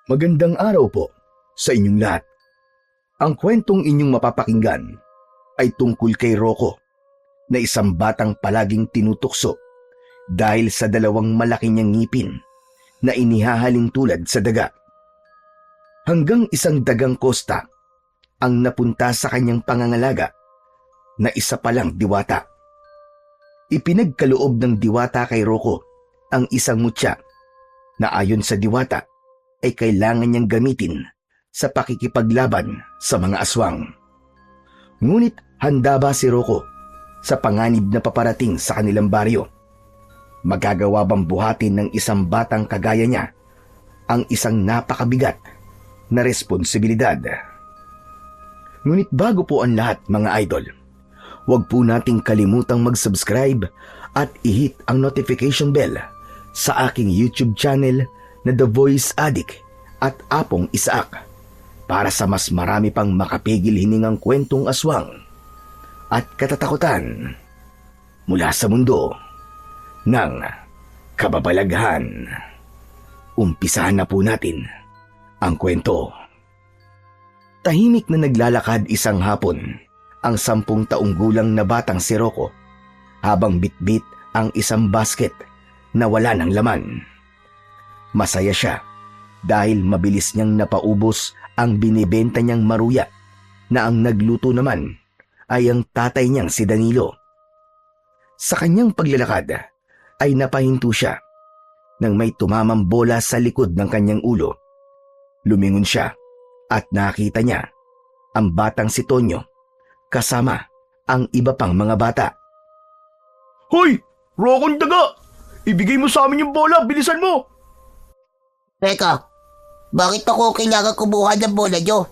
Magandang araw po sa inyong lahat. Ang kwentong inyong mapapakinggan ay tungkol kay Rocco na isang batang palaging tinutukso dahil sa dalawang malaki niyang ngipin na inihahalin tulad sa daga. Hanggang isang dagang kosta ang napunta sa kanyang pangangalaga na isa palang diwata. Ipinagkaloob ng diwata kay Rocco ang isang mutya na ayon sa diwata ay kailangan niyang gamitin sa pakikipaglaban sa mga aswang. Ngunit handa ba si Rocco sa panganib na paparating sa kanilang baryo? Magagawa bang buhatin ng isang batang kagaya niya ang isang napakabigat na responsibilidad? Ngunit bago po ang lahat, mga idol, huwag po nating kalimutang mag-subscribe at i-hit ang notification bell sa aking YouTube channel na The Voice Addict at Apong Isaak para sa mas marami pang makapigil hiningang kwentong aswang at katatakutan mula sa mundo ng kababalaghan. Umpisahan na po natin ang kwento. Tahimik na naglalakad isang hapon ang 10 taong gulang na batang si Rocco habang bitbit ang isang basket na wala ng laman. Masaya siya dahil mabilis niyang napaubos ang binibenta niyang maruya na ang nagluto naman ay ang tatay niyang si Danilo. Sa kanyang paglalakad ay napahinto siya nang may tumamang bola sa likod ng kanyang ulo. Lumingon siya at nakita niya ang batang si Tonyo kasama ang iba pang mga bata. Hoy! Rocco daga! Ibigay mo sa amin yung bola! Bilisan mo! Teka, bakit ako kailangan kumuha ng bola nyo?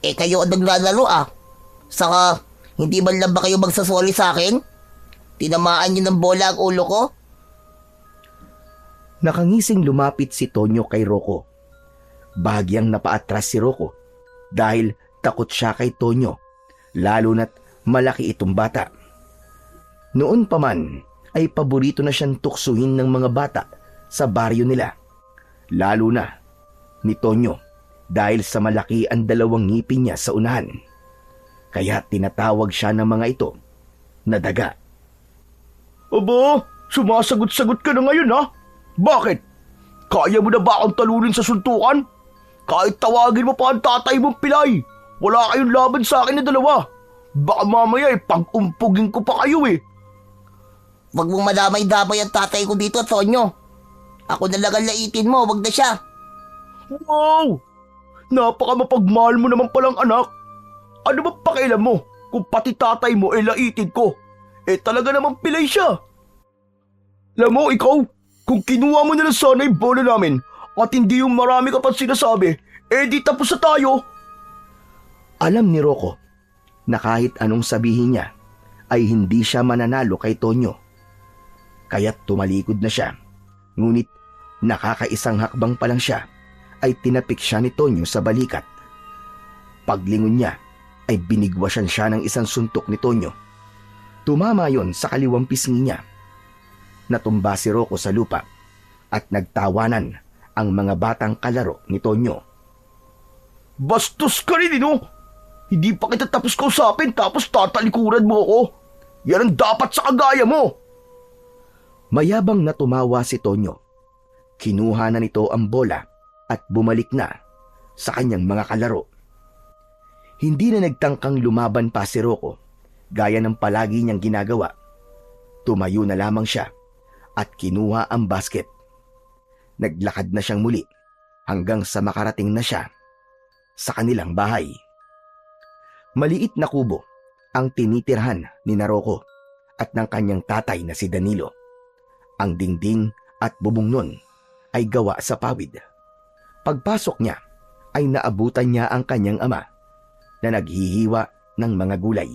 Kayo ang naglalaro ah. Saka, hindi man lang ba kayo magsasoli sa akin? Tinamaan nyo ng bola ang ulo ko? Nakangising lumapit si Tonyo kay Rocco. Bahagyang napaatras si Rocco dahil takot siya kay Tonyo, lalo na't malaki itong bata. Noon pa man ay paborito na siyang tuksuhin ng mga bata sa baryo nila, lalo na ni Tonyo dahil sa malaki ang 2 ngipin niya sa unahan. Kaya tinatawag siya ng mga ito na daga. Aba, sumasagot-sagot ka na ngayon ha? Bakit? Kaya mo na ba akong talunin sa suntukan? Kahit tawagin mo pa ang tatay mong pilay, wala kayong laban sa akin na 2. Baka mamaya pag-umpugin ko pa kayo eh. Huwag mong madamay-damay ang tatay ko dito, Tonyo. Ako na lang ang laitin mo, wag na siya. Wow! Napaka mapagmahal mo naman palang anak. Ano ba pakialam mo kung pati tatay mo laitin ko? Talaga namang pilay siya. Alam mo, ikaw, kung kinuha mo na lang sana yung bola namin at hindi yung marami ka pa sinasabi, di tapos na tayo. Alam ni Rocco na kahit anong sabihin niya ay hindi siya mananalo kay Tonyo. Kaya't tumalikod na siya. Ngunit nakakaisang hakbang pa lang siya ay tinapik siya ni Tonyo sa balikat. Paglingon niya ay binigwasan siya ng isang suntok ni Tonyo. Tumama yon sa kaliwang pisngi niya. Natumba si Rocco sa lupa at nagtawanan ang mga batang kalaro ni Tonyo. Bastos ka rin no? Hindi pa kita tapos kausapin tapos tatalikuran mo ako. Yan ang dapat sa kagaya mo. Mayabang na tumawa si Tonyo. Kinuha na nito ang bola at bumalik na sa kanyang mga kalaro. Hindi na nagtangkang lumaban pa si Rocco gaya ng palagi niyang ginagawa. Tumayo na lamang siya at kinuha ang basket. Naglakad na siyang muli hanggang sa makarating na siya sa kanilang bahay. Maliit na kubo ang tinitirhan ni Rocco at ng kanyang tatay na si Danilo. Ang dingding at bubong nun ay gawa sa pawid. Pagpasok niya ay naabutan niya ang kanyang ama na naghihiwa ng mga gulay.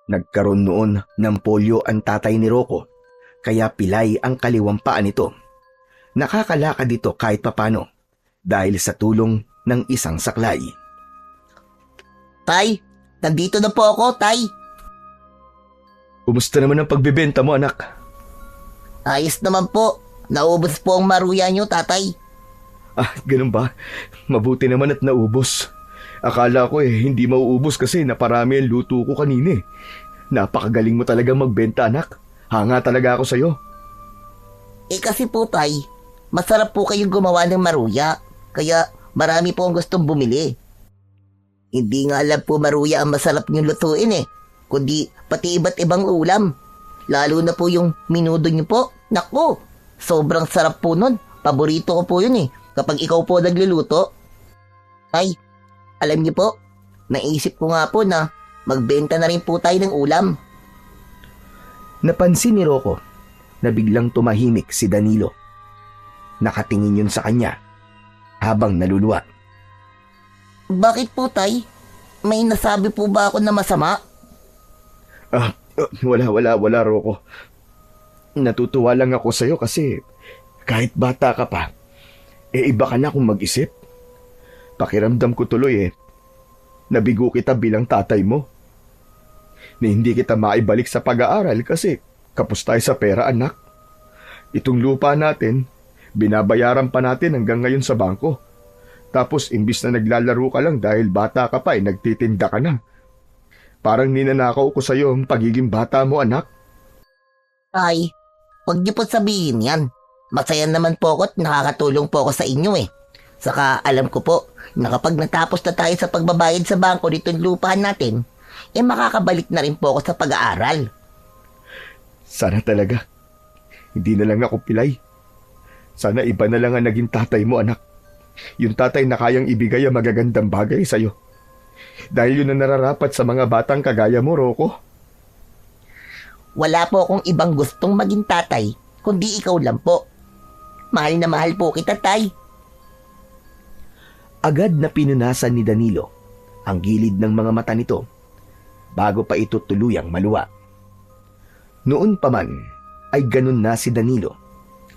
Nagkaroon noon ng polio ang tatay ni Rocco, kaya pilay ang kaliwang paa nito. Nakakalakad dito kahit papano dahil sa tulong ng isang saklay. Tay, nandito na po ako, Tay. Kumusta naman ang pagbebenta mo, anak? Ayos naman po. Naubos po ang maruya nyo, tatay. Ganun ba? Mabuti naman at naubos. Akala ko hindi mauubos kasi naparami ang luto ko kanina eh. Napakagaling mo talaga magbenta, anak. Hanga talaga ako sa'yo. Kasi po, tay, masarap po kayong gumawa ng maruya. Kaya marami po ang gustong bumili. Hindi nga lang po maruya ang masarap niyong lutuin kundi pati iba't ibang ulam. Lalo na po yung minudo niyo po. Naku, sobrang sarap po nun. Paborito ko po yun kapag ikaw po nagluluto. Ay, alam niyo po, naisip ko nga po na magbenta na rin po tayo ng ulam. Napansin ni Rocco na biglang tumahimik si Danilo. Nakatingin yun sa kanya habang naluluwa. Bakit po, tay? May nasabi po ba ako na masama? Wala, Rocco. Natutuwa lang ako sa'yo kasi kahit bata ka pa, iba ka na kung mag-isip. Pakiramdam ko tuloy nabigo kita bilang tatay mo. Na hindi kita maibalik sa pag-aaral kasi kapos tayo sa pera, anak. Itong lupa natin, binabayaran pa natin hanggang ngayon sa bangko. Tapos imbis na naglalaro ka lang dahil bata ka pa nagtitinda ka na. Parang ninanakaw ko sa'yo ang pagiging bata mo, anak. Tay, huwag niyo po sabihin yan. Masaya naman po ako at nakakatulong po ako sa inyo Saka alam ko po na kapag natapos na tayo sa pagbabayad sa bangko nitong lupahan natin, makakabalik na rin po ako sa pag-aaral. Sana talaga. Hindi na lang ako pilay. Sana iba na lang ang naging tatay mo, anak. Yung tatay na kayang ibigay ang magagandang bagay sa'yo. Dahil yun ang nararapat sa mga batang kagaya mo, Rocco. Wala po akong ibang gustong maging tatay, kundi ikaw lang po. Mahal na mahal po kita, tay. Agad na pinunasan ni Danilo ang gilid ng mga mata nito bago pa ito tuluyang maluwa. Noon pa man ay ganun na si Danilo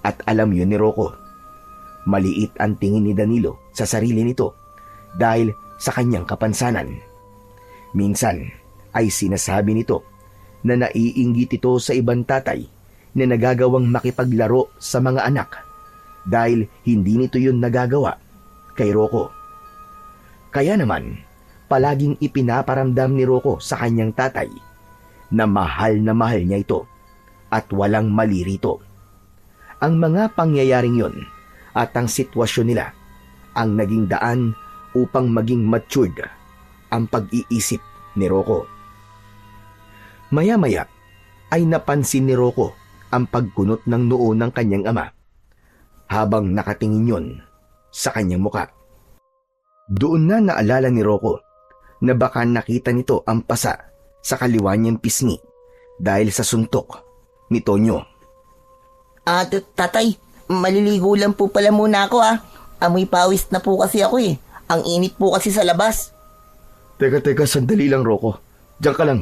at alam yun ni Rocco. Maliit ang tingin ni Danilo sa sarili nito dahil sa kanyang kapansanan. Minsan ay sinasabi nito na naiinggit ito sa ibang tatay na nagagawang makipaglaro sa mga anak dahil hindi nito yun nagagawa kay Rocco. Kaya naman, palaging ipinaparamdam ni Rocco sa kanyang tatay na mahal niya ito at walang mali rito. Ang mga pangyayaring yon at ang sitwasyon nila ang naging daan upang maging matured ang pag-iisip ni Rocco. Maya-maya ay napansin ni Rocco ang pagkunot ng noo ng kanyang ama habang nakatingin yon sa kanyang muka. Doon na naalala ni Rocco na baka nakita nito ang pasa sa kaliwa niyang pisngi dahil sa suntok ni Tonyo. Tatay, maliligo lang po pala muna ako Amoy pawis na po kasi ako Ang init po kasi sa labas. Teka, sandali lang, Rocco. Diyan ka lang.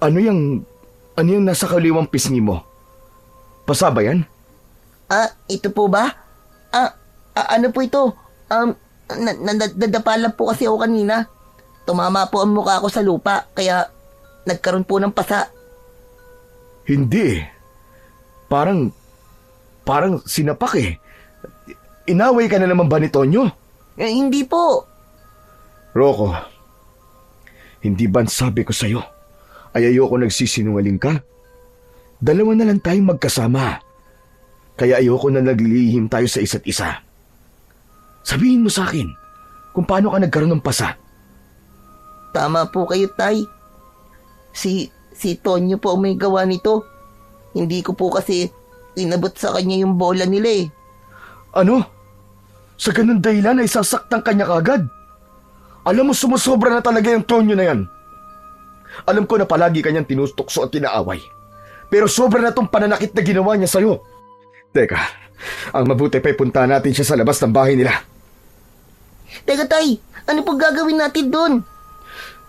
Ano yung nasa kaliwang pisngi mo? Pasa ba yan? Ito po ba? Ano po ito? Nadapa lang po kasi ako kanina. Tumama po ang mukha ko sa lupa, kaya nagkaroon po ng pasa. Hindi. Parang sinapak Inaway ka na naman ba ni Tonyo? Hindi po. Rocco, hindi ba sabi ko sa'yo ay ayoko nagsisinungaling ka? Dalawa na lang tayong magkasama. Kaya ayoko na naglilihim tayo sa isa't isa. Sabihin mo sa akin kung paano ka nagkaroon ng pasa. Tama po kayo, tay. Si Tonyo po ang may gawa nito. Hindi ko po kasi inabot sa kanya yung bola nila Ano? Sa ganun dahilan ay sasaktan kanya kagad? Alam mo, sumusobra na talaga yung Tonyo na yan. Alam ko na palagi kanyang tinustukso at tinaaway. Pero sobra na tong pananakit na ginawa niya sa'yo. Teka, ang mabuti pa'y punta natin siya sa labas ng bahay nila. Teka, tay, ano po gagawin natin doon?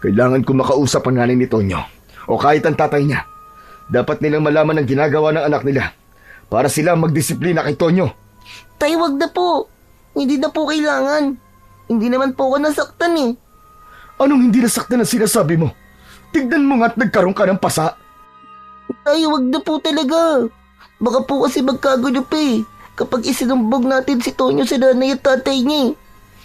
Kailangan ko makausap ang nanay ni Tonyo o kahit ang tatay niya. Dapat nilang malaman ang ginagawa ng anak nila para sila magdisiplina kay Tonyo. Tay, wag na po. Hindi na po kailangan. Hindi naman po ako nasaktan Anong hindi nasaktan ang sinasabi mo? Tignan mo nga't nagkaroon ka ng pasa. Tay, wag na po talaga. Baka po kasi magkagulo pa kapag isinumbog natin si Tonyo sa nanay at tatay niya eh.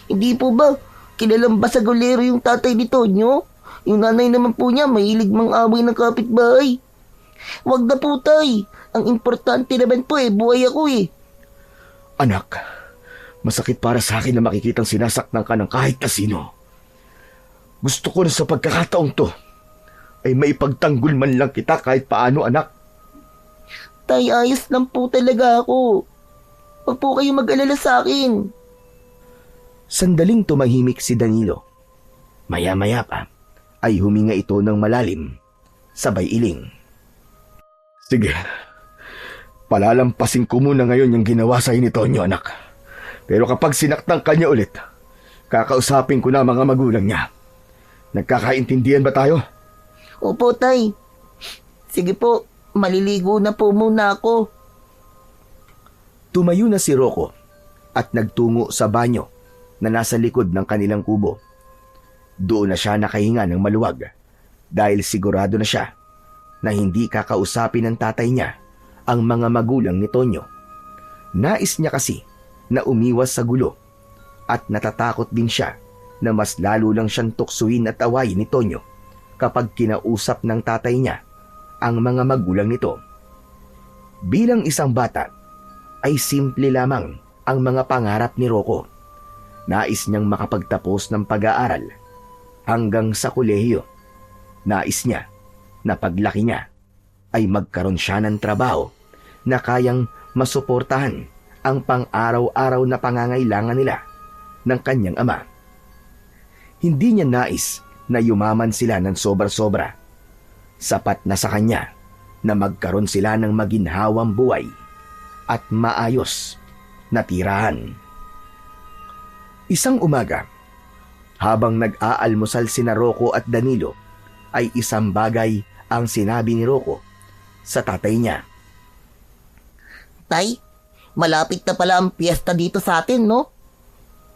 Hindi po ba kilalang basagolero yung tatay ni Tonyo? Yung nanay naman po niya mahilig mang-away ng kapitbahay. Wag na po tay. Ang importante naman po buhay ako eh. Anak, masakit para sa akin na makikitang sinasaktan ka ng kahit na sino. Gusto ko na sa pagkakataong to ay maipagtanggol man lang kita kahit paano, anak. Tay, ayos lang po talaga ako. Huwag po kayo mag-alala sa akin. Sandaling tumahimik si Danilo. Maya-maya pa ay huminga ito ng malalim, sabay iling. Sige, palalampasin ko muna ngayon yung ginawa sa'yo ni Tonyo, anak. Pero kapag sinaktan ka niya ulit, kakausapin ko na mga magulang niya. Nagkakaintindihan ba tayo? Opo, tay. Sige po, maliligo na po muna ako. Tumayo na si Rocco at nagtungo sa banyo na nasa likod ng kanilang kubo. Doon na siya nakahinga ng maluwag dahil sigurado na siya na hindi kakausapin ng tatay niya ang mga magulang ni Tonyo. Nais niya kasi na umiwas sa gulo at natatakot din siya na mas lalo lang siyang tuksuin at awayin ni Tonyo kapag kinausap ng tatay niya ang mga magulang nito. Bilang isang bata, ay simple lamang ang mga pangarap ni Rocco. Nais niyang makapagtapos ng pag-aaral hanggang sa kolehiyo. Nais niya na paglaki niya ay magkaroon siya ng trabaho na kayang masuportahan ang pang-araw-araw na pangangailangan nila ng kanyang ama. Hindi niya nais na yumaman sila ng sobra-sobra. Sapat na sa kanya na magkaroon sila ng maginhawang buhay at maayos na tirahan. Isang umaga, habang nag-aalmusal sina Rocco at Danilo, ay isang bagay ang sinabi ni Rocco sa tatay niya. Tay, malapit na pala ang piyesta dito sa atin, no?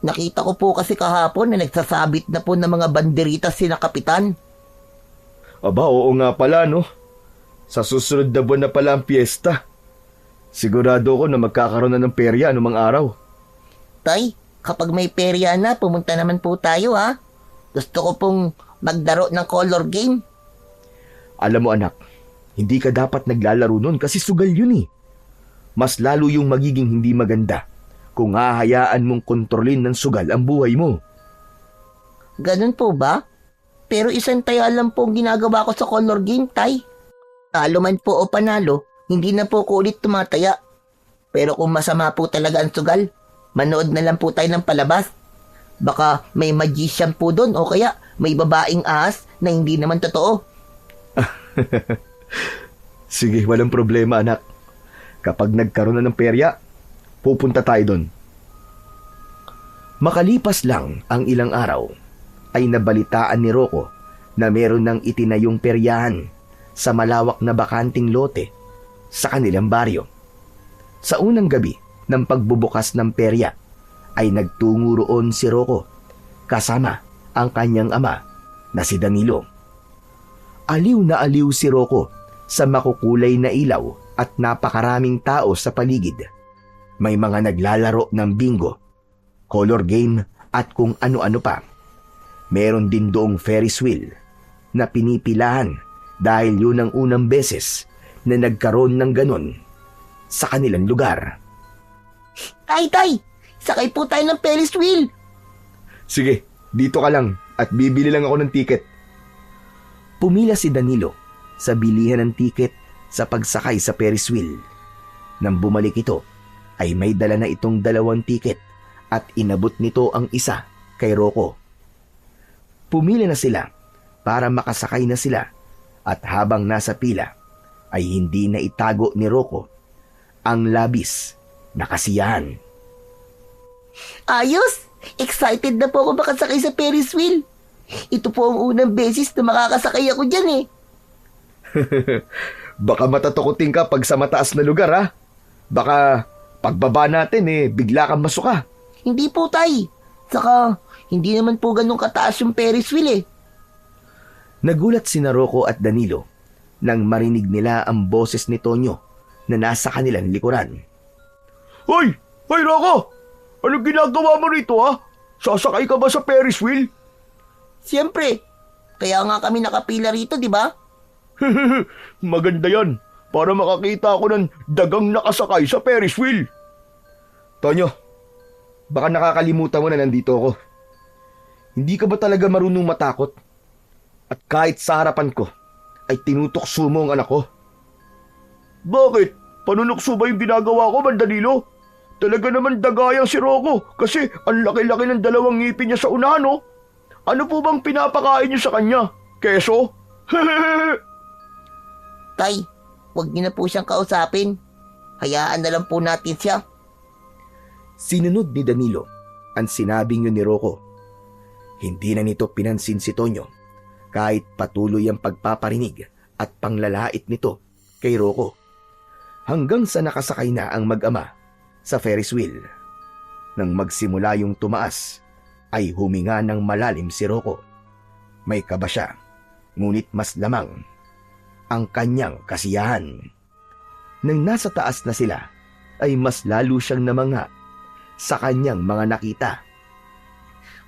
Nakita ko po kasi kahapon na nagsasabit na po ng mga banderitas sina Kapitan. Aba, oo nga pala, no? Sa susunod na buwan na pala ang piyesta. Sigurado ko na magkakaroon na ng perya anumang araw. Tay, kapag may perya na, pumunta naman po tayo ha. Gusto ko pong magdaro ng color game. Alam mo anak, hindi ka dapat naglalaro nun kasi sugal yun eh. Mas lalo yung magiging hindi maganda kung hahayaan mong kontrolin ng sugal ang buhay mo. Ganun po ba? Pero isang taya lang po ang ginagawa ko sa color game, tay. Talo man po o panalo, hindi na po ko ulit tumataya. Pero kung masama po talaga ang sugal, manood na lang po tayo ng palabas. Baka may magician po doon o kaya may babaeng ahas na hindi naman totoo. Sige, walang problema, anak. Kapag nagkaroon na ng perya, pupunta tayo doon. Makalipas lang ang ilang araw, ay nabalitaan ni Rocco na meron ng itinayong peryahan sa malawak na bakanting lote sa kanilang baryo. Sa unang gabi ng pagbubukas ng perya, ay nagtungo roon si Rocco kasama ang kanyang ama na si Danilo. Aliw na aliw si Rocco sa makukulay na ilaw at napakaraming tao sa paligid. May mga naglalaro ng bingo, color game at kung ano-ano pa. Meron din doong Ferris wheel na pinipilahan dahil yun ang unang beses na nagkaroon ng ganon sa kanilang lugar. Tay! Sakay po tayo ng Ferris wheel! Sige, dito ka lang at bibili lang ako ng tiket. Pumila si Danilo sa bilihan ng tiket sa pagsakay sa Ferris wheel. Nang bumalik ito, ay may dala na itong 2 tiket at inabot nito ang isa kay Rocco. Pumila na sila para makasakay na sila at habang nasa pila ay hindi na itago ni Rocco ang labis na kasiyahan. Ayos! Excited na po ako makasakay sa Ferris wheel. Ito po ang unang beses na makakasakay ako dyan eh. Baka matatakotin ka pag sa mataas na lugar, ha? Baka pagbaba natin bigla kang masuka. Hindi po, tay. Saka, hindi naman po ganun kataas yung Ferris wheel eh. Nagulat sina Rocco at Danilo nang marinig nila ang boses ni Tonyo na nasa kanilang likuran. Hoy! Hoy, Rocco! Anong ginagawa mo rito, ha? Sasakay ka ba sa Ferris wheel? Siyempre, kaya nga kami nakapila rito, di ba? Maganda yan. Para makakita ako ng dagang nakasakay sa Ferris wheel. Tonyo, baka nakakalimutan mo na nandito ako. Hindi ka ba talaga marunong matakot? At kahit sa harapan ko, ay tinutokso mo ang anak ko. Bakit? Panunukso ba yung ginagawa ko, Danilo? Talaga naman dagayang si Rocco kasi ang laki-laki ng dalawang ngipin niya sa unahan, oh. Ano po bang pinapakain niyo sa kanya? Keso? Tay, huwag niyo na po siyang kausapin. Hayaan na lang po natin siya. Sinunod ni Danilo ang sinabing yun ni Rocco. Hindi na nito pinansin si Tonyo kahit patuloy ang pagpaparinig at panglalait nito kay Rocco. Hanggang sa nakasakay na ang mag-ama sa Ferris wheel. Nang magsimula yung tumaas, ay huminga ng malalim si Rocco. May kaba siya, ngunit mas lamang ang kanyang kasiyahan. Nang nasa taas na sila, ay mas lalo siyang namangha sa kanyang mga nakita.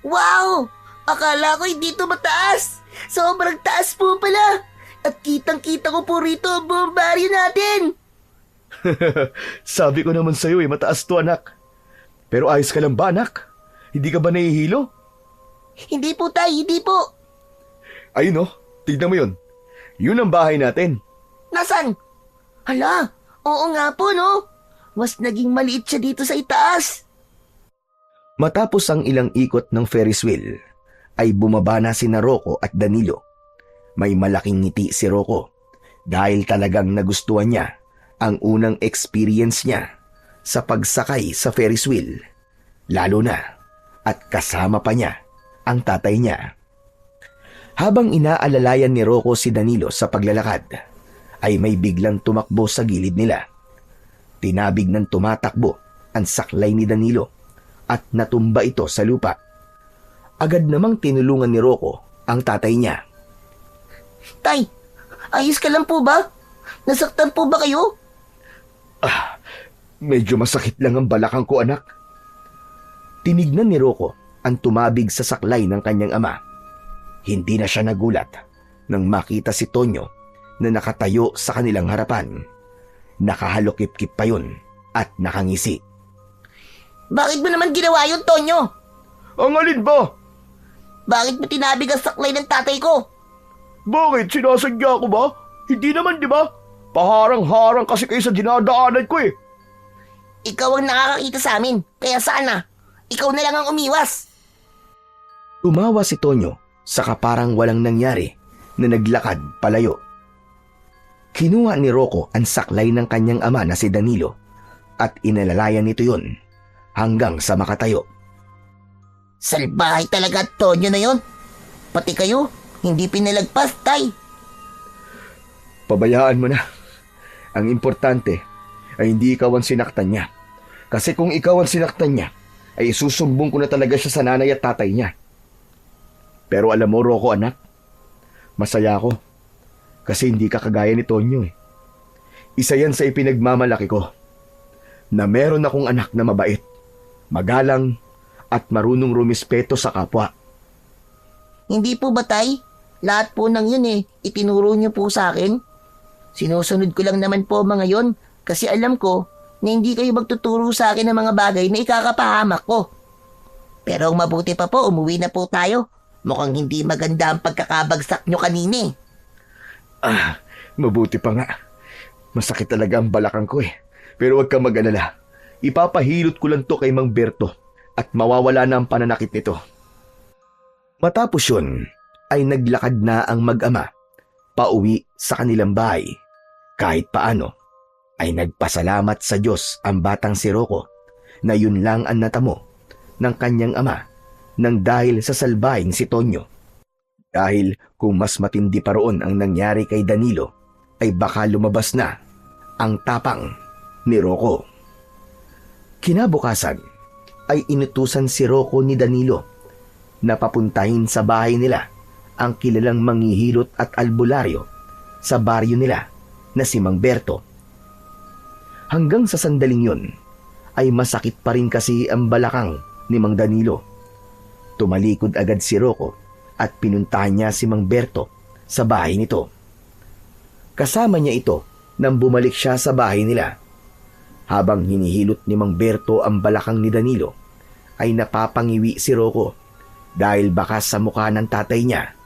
Wow! Akala ko hindi ito mataas. Sobrang taas po pala. At kitang-kita ko po rito ang buong baryo natin. Sabi ko naman sa'yo mataas to anak. Pero ayos ka lang ba anak? Hindi ka ba nahihilo? Hindi po tay, hindi po. Ayun tignan mo yun. Yun ang bahay natin. Nasaan? Hala, oo nga po no. Mas naging maliit siya dito sa itaas. Matapos ang ilang ikot ng Ferris wheel, ay bumaba na sina Rocco at Danilo. May malaking ngiti si Rocco dahil talagang nagustuhan niya ang unang experience niya sa pagsakay sa Ferris wheel. Lalo na at kasama pa niya ang tatay niya. Habang inaalalayan ni Rocco si Danilo sa paglalakad, ay may biglang tumakbo sa gilid nila. Tinabig ng tumatakbo ang saklay ni Danilo at natumba ito sa lupa. Agad namang tinulungan ni Rocco ang tatay niya. Tay, ayos ka lang po ba? Nasaktan po ba kayo? Medyo masakit lang ang balakang ko anak. Tinignan ni Rocco ang tumabig sa saklay ng kanyang ama. Hindi na siya nagulat nang makita si Tonyo na nakatayo sa kanilang harapan. Nakahalokip-kip pa yun at nakangisi. Bakit mo naman ginawa yun, Tonyo? Ang alin ba? Bakit mo tinabig ang saklay ng tatay ko? Bakit? Sinasadya ko ba? Hindi naman, di ba? Paharang-harang kasi kayo sa dinadaanan ko eh. Ikaw ang nakakakita sa amin, kaya sana, ikaw na lang ang umiwas. Tumawa si Tonyo saka parang walang nangyari na naglakad palayo. Kinuha ni Rocco ang saklay ng kanyang ama na si Danilo at inalalayan nito yun hanggang sa makatayo. Salbahay talaga Tonyo na yon. Pati kayo, hindi pinalagpas, tay. Pabayaan mo na. Ang importante ay hindi ikaw ang sinaktan niya. Kasi kung ikaw ang sinaktan niya, ay isusumbong ko na talaga siya sa nanay at tatay niya. Pero alam mo, Rocco anak, masaya ako. Kasi hindi ka kagaya ni Tonyo eh. Isa yan sa ipinagmamalaki ko. Na meron akong anak na mabait, magalang, at marunong rumispeto sa kapwa. Hindi po ba, tay? Lahat po ng yun itinuro niyo po sa akin. Sinusunod ko lang naman po mga yon kasi alam ko na hindi kayo magtuturo sa akin ng mga bagay na ikakapahamak ko. Pero ang mabuti pa po, umuwi na po tayo. Mukhang hindi maganda ang pagkakabagsak nyo kanina eh. Mabuti pa nga. Masakit talaga ang balakang ko eh. Pero huwag kang mag-alala. Ipapahilot ko lang to kay Mang Berto at mawawala na ang pananakit nito. Matapos yun, ay naglakad na ang mag-ama pauwi sa kanilang bahay. Kahit paano, ay nagpasalamat sa Diyos ang batang si Rocco na yun lang ang natamo ng kanyang ama nang dahil sa salbahing si Tonyo. Dahil kung mas matindi pa roon ang nangyari kay Danilo, ay baka lumabas na ang tapang ni Rocco. Kinabukasan ay inutusan si Rocco ni Danilo na papuntahin sa bahay nila ang kilalang manghihilot at albularyo sa baryo nila na si Mang Berto. Hanggang sa sandaling yun ay masakit pa rin kasi ang balakang ni Mang Danilo. Tumalikod agad si Rocco at pinuntahan niya si Mang Berto sa bahay nito. Kasama niya ito nang bumalik siya sa bahay nila. Habang hinihilot ni Mang Berto ang balakang ni Danilo, ay napapangiwi si Rocco dahil baka sa mukha ng tatay niya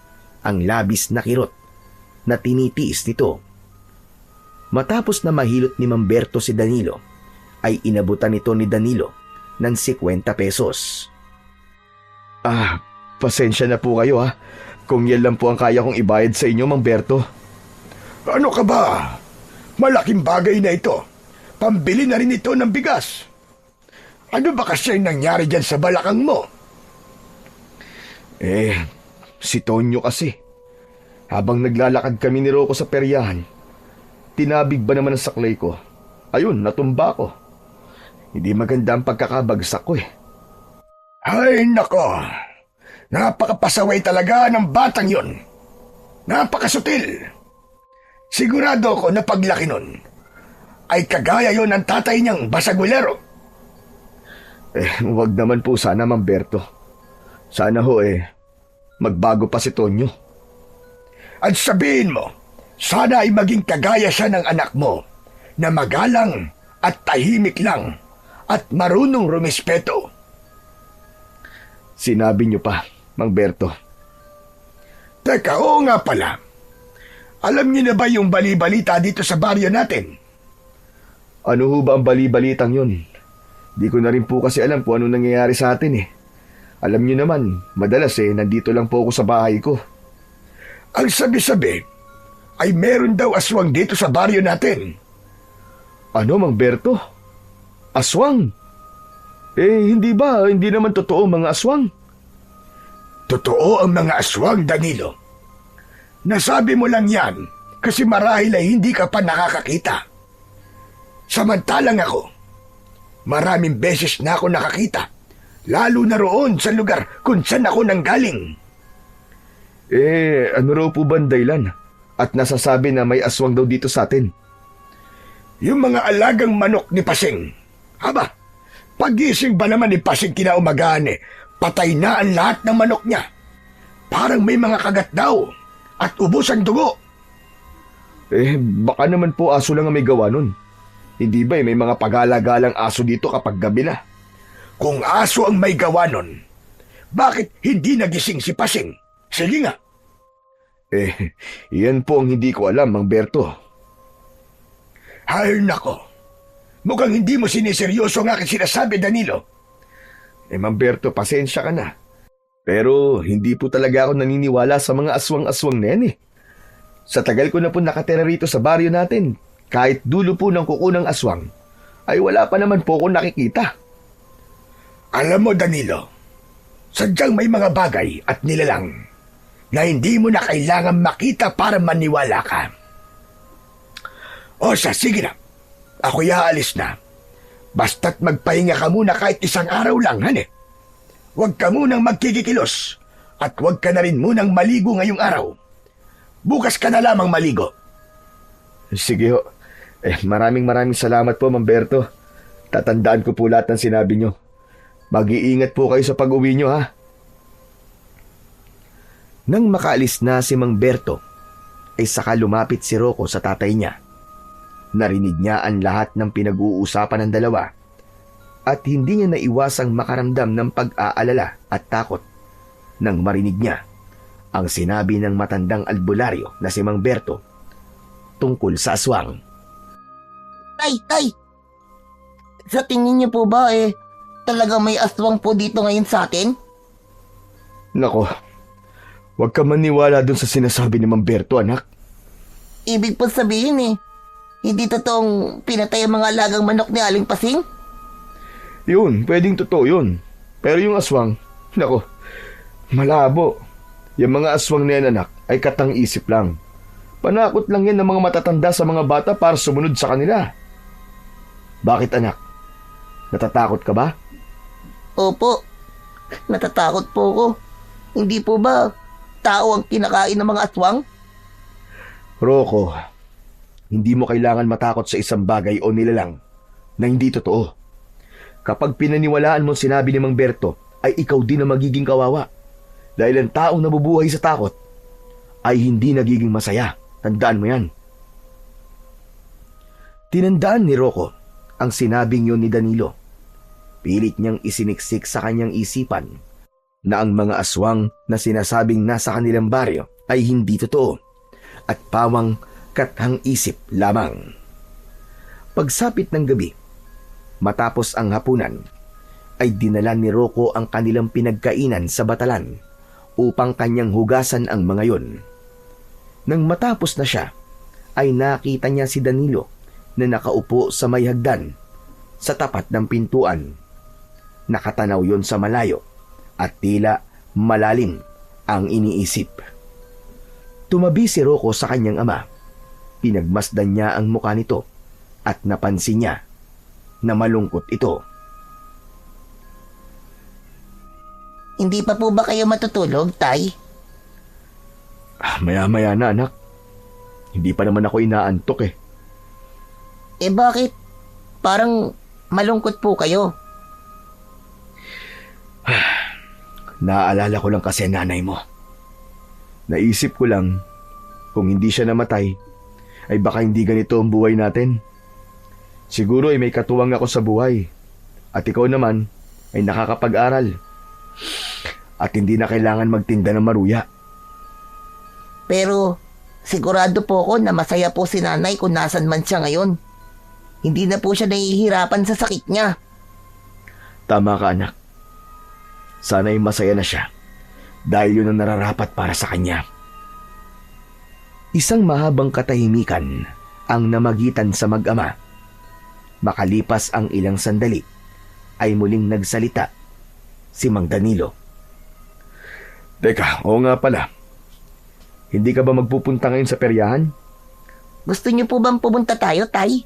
ang labis na kirot na tinitiis nito. Matapos na mahilot ni Mang Berto si Danilo, ay inabutan ito ni Danilo ng 50 pesos. Pasensya na po kayo ha, kung yan lang po ang kaya kong ibayad sa inyo, Mang Berto. Ano ka ba? Malaking bagay na ito. Pambili na rin ito ng bigas. Ano ba kasi nangyari dyan sa balakang mo? Si Tonyo kasi. Habang naglalakad kami ni Rocco sa peryahan, tinabig ba naman ang saklay ko? Ayun, natumba ko. Hindi maganda ang pagkakabagsak ko eh. Ay nako, napakapasaway talaga ng batang yon. Napakasutil. Sigurado ko na paglaki nun, ay kagaya yon ng tatay niyang basagulero. Wag naman po sana, Mang Berto. Sana ho magbago pa si Tonyo. At sabihin mo, sana ay maging kagaya siya ng anak mo, na magalang at tahimik lang at marunong rumispeto. Sinabi niyo pa, Mang Berto. Teka, oo nga pala. Alam niyo na ba yung bali-balita dito sa baryo natin? Ano ho ba ang bali-balitang yun? Di ko na rin po kasi alam kung ano nangyayari sa atin eh. Alam niyo naman, madalas nandito lang po ako sa bahay ko. Ang sabi-sabi ay meron daw aswang dito sa baryo natin. Ano, Mang Berto? Aswang? Hindi ba? Hindi naman totoo mga aswang. Totoo ang mga aswang, Danilo. Nasabi mo lang yan kasi marahil ay hindi ka pa nakakakita. Samantalang ako, maraming beses na ako nakakita, lalo na roon sa lugar kung saan ako nanggaling. Ano raw po ba ang dahilan? At nasasabi na may aswang daw dito sa atin? Yung mga alagang manok ni Pasing. Haba, pagising ba naman ni Pasing kinaumagahan patay na ang lahat ng manok niya. Parang may mga kagat daw at ubos ang dugo. Baka naman po aso lang ang may gawa nun. Hindi ba may mga pagala-galang aso dito kapag gabi na? Kung aso ang may gawa nun, bakit hindi nagising si Pasing? Sige nga. Yan po ang hindi ko alam, Mang Berto. Hay nako. Mukhang hindi mo siniseryoso ang aking sinasabi, Danilo. Mang Berto, pasensya ka na. Pero hindi po talaga ako naniniwala sa mga aswang-aswang na yan Sa tagal ko na po nakatira rito sa baryo natin, kahit dulo po ng kuko ng aswang, ay wala pa naman po ako nakikita. Alam mo, Danilo, sadyang may mga bagay at nilalang na hindi mo na kailangan makita para maniwala ka. Sige na. Ako'y aalis na. Basta't magpahinga ka muna kahit isang araw lang, Huwag ka munang magkikikilos at huwag ka na rin munang maligo ngayong araw. Bukas ka na lamang maligo. Sige ho. Maraming salamat po, Mang Berto. Tatandaan ko po lahat ng sinabi nyo. Mag-iingat po kayo sa pag-uwi nyo, ha? Nang makaalis na si Mang Berto, ay saka lumapit si Rocco sa tatay niya. Narinig niya ang lahat ng pinag-uusapan ng dalawa at hindi niya naiwasang makaramdam ng pag-aalala at takot nang marinig niya ang sinabi ng matandang albularyo na si Mang Berto tungkol sa aswang. Tay! Sa tingin niyo po ba talagang may aswang po dito ngayon sa atin? Nako, huwag ka maniwala dun sa sinasabi ni Mang Berto, anak. Ibig po sabihin hindi totoong pinatay ang mga alagang manok ni Aling Pasing? Yun, pwedeng totoo yun. Pero yung aswang, nako, malabo. Yung mga aswang na yan, anak, ay katang-isip lang. Panakot lang yan ng mga matatanda sa mga bata para sumunod sa kanila. Bakit, anak? Natatakot ka ba? Opo, natatakot po ko. Hindi po ba tao ang kinakain ng mga aswang? Rocco, hindi mo kailangan matakot sa isang bagay o nilalang na hindi totoo. Kapag pinaniwalaan mo sinabi ni Mang Berto, ay ikaw din ang magiging kawawa. Dahil ang taong nabubuhay sa takot ay hindi nagiging masaya. Tandaan mo yan. Tinandaan ni Rocco ang sinabing yun ni Danilo. Pilit niyang isiniksik sa kanyang isipan na ang mga aswang na sinasabing nasa kanilang baryo ay hindi totoo at pawang kathang isip lamang. Pagsapit ng gabi, matapos ang hapunan, ay dinala ni Rocco ang kanilang pinagkainan sa batalan upang kanyang hugasan ang mga yon. Nang matapos na siya, ay nakita niya si Danilo na nakaupo sa may hagdan sa tapat ng pintuan. Nakatanaw yon sa malayo at tila malalim ang iniisip. Tumabi si Rocco sa kanyang ama. Pinagmasdan niya ang mukha nito at napansin niya na malungkot ito. Hindi pa po ba kayo matutulog, Tay? Maya-maya na, anak. Hindi pa naman ako inaantok eh. Eh bakit? Parang malungkot po kayo. Naaalala ko lang kasi nanay mo. Naisip ko lang, kung hindi siya namatay, ay baka hindi ganito ang buhay natin. Siguro ay may katuwang ako sa buhay. At ikaw naman ay nakakapag-aral. At hindi na kailangan magtinda ng maruya. Pero sigurado po ako na masaya po si nanay kung nasan man siya ngayon. Hindi na po siya nahihirapan sa sakit niya. Tama ka, anak. Sana'y masaya na siya dahil yun ang nararapat para sa kanya. Isang mahabang katahimikan ang namagitan sa mag-ama. Makalipas ang ilang sandali, ay muling nagsalita si Mang Danilo. Teka, oo nga pala. Hindi ka ba magpupunta ngayon sa peryahan? Gusto niyo po bang pumunta tayo, Tay?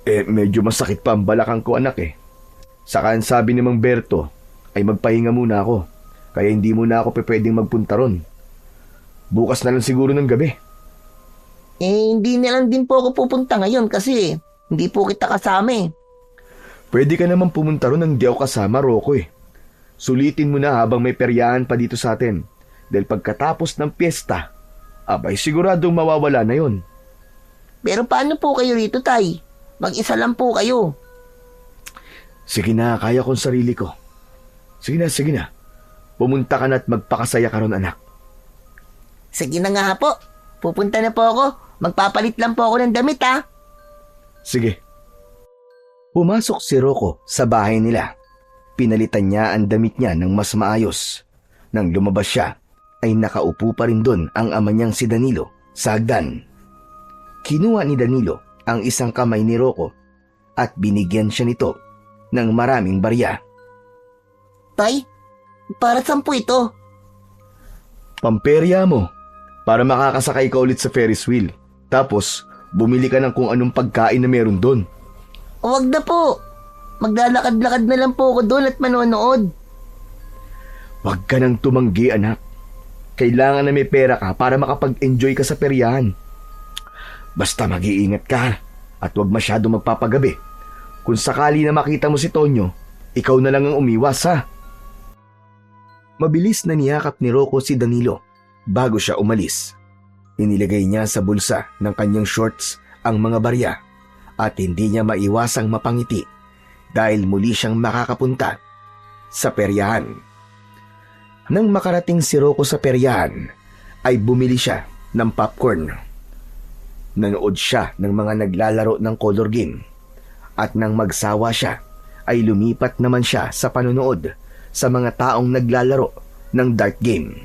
Medyo masakit pa ang balakang ko, anak eh. Saka ang sabi ni Mang Berto ay magpahinga muna ako. Kaya hindi muna ako pwedeng magpunta ron. Bukas na lang siguro ng gabi. Hindi na lang din po ako pupunta ngayon kasi hindi po kita kasama eh. Pwede ka naman pumunta ron nang di ako kasama, Rocco eh. Sulitin mo na habang may peryahan pa dito sa atin. Dahil pagkatapos ng piyesta, abay siguradong mawawala na yon. Pero paano po kayo rito, Tay? Mag-isa lang po kayo. Sige na, kaya kong sarili ko. Sige na. Pumunta ka na at magpakasaya ka ron, anak. Sige na nga po. Pupunta na po ako. Magpapalit lang po ako ng damit, ha? Sige. Pumasok si Rocco sa bahay nila. Pinalitan niya ang damit niya ng mas maayos. Nang lumabas siya, ay nakaupo pa rin doon ang ama niyang si Danilo sa hagdan. Kinuha ni Danilo ang isang kamay ni Rocco at binigyan siya nito ng maraming barya. Tay, para saan po ito? Pamperya mo, para makakasakay ka ulit sa Ferris wheel. Tapos, bumili ka ng kung anong pagkain na meron doon. Huwag na po. Maglalakad-lakad na lang po ako doon at manonood. Huwag ka nang tumanggi, anak. Kailangan na may pera ka para makapag-enjoy ka sa peryahan. Basta mag-iingat ka at huwag masyado magpapagabi. Kung sakali na makita mo si Tonyo, ikaw na lang ang umiwas, ha? Mabilis na niyakap ni Rocco si Danilo bago siya umalis. Inilagay niya sa bulsa ng kanyang shorts ang mga barya at hindi niya maiwasang mapangiti dahil muli siyang makakapunta sa peryahan. Nang makarating si Rocco sa peryahan, ay bumili siya ng popcorn. Nanood siya ng mga naglalaro ng color game at nang magsawa siya, ay lumipat naman siya sa panonood sa mga taong naglalaro ng dart game.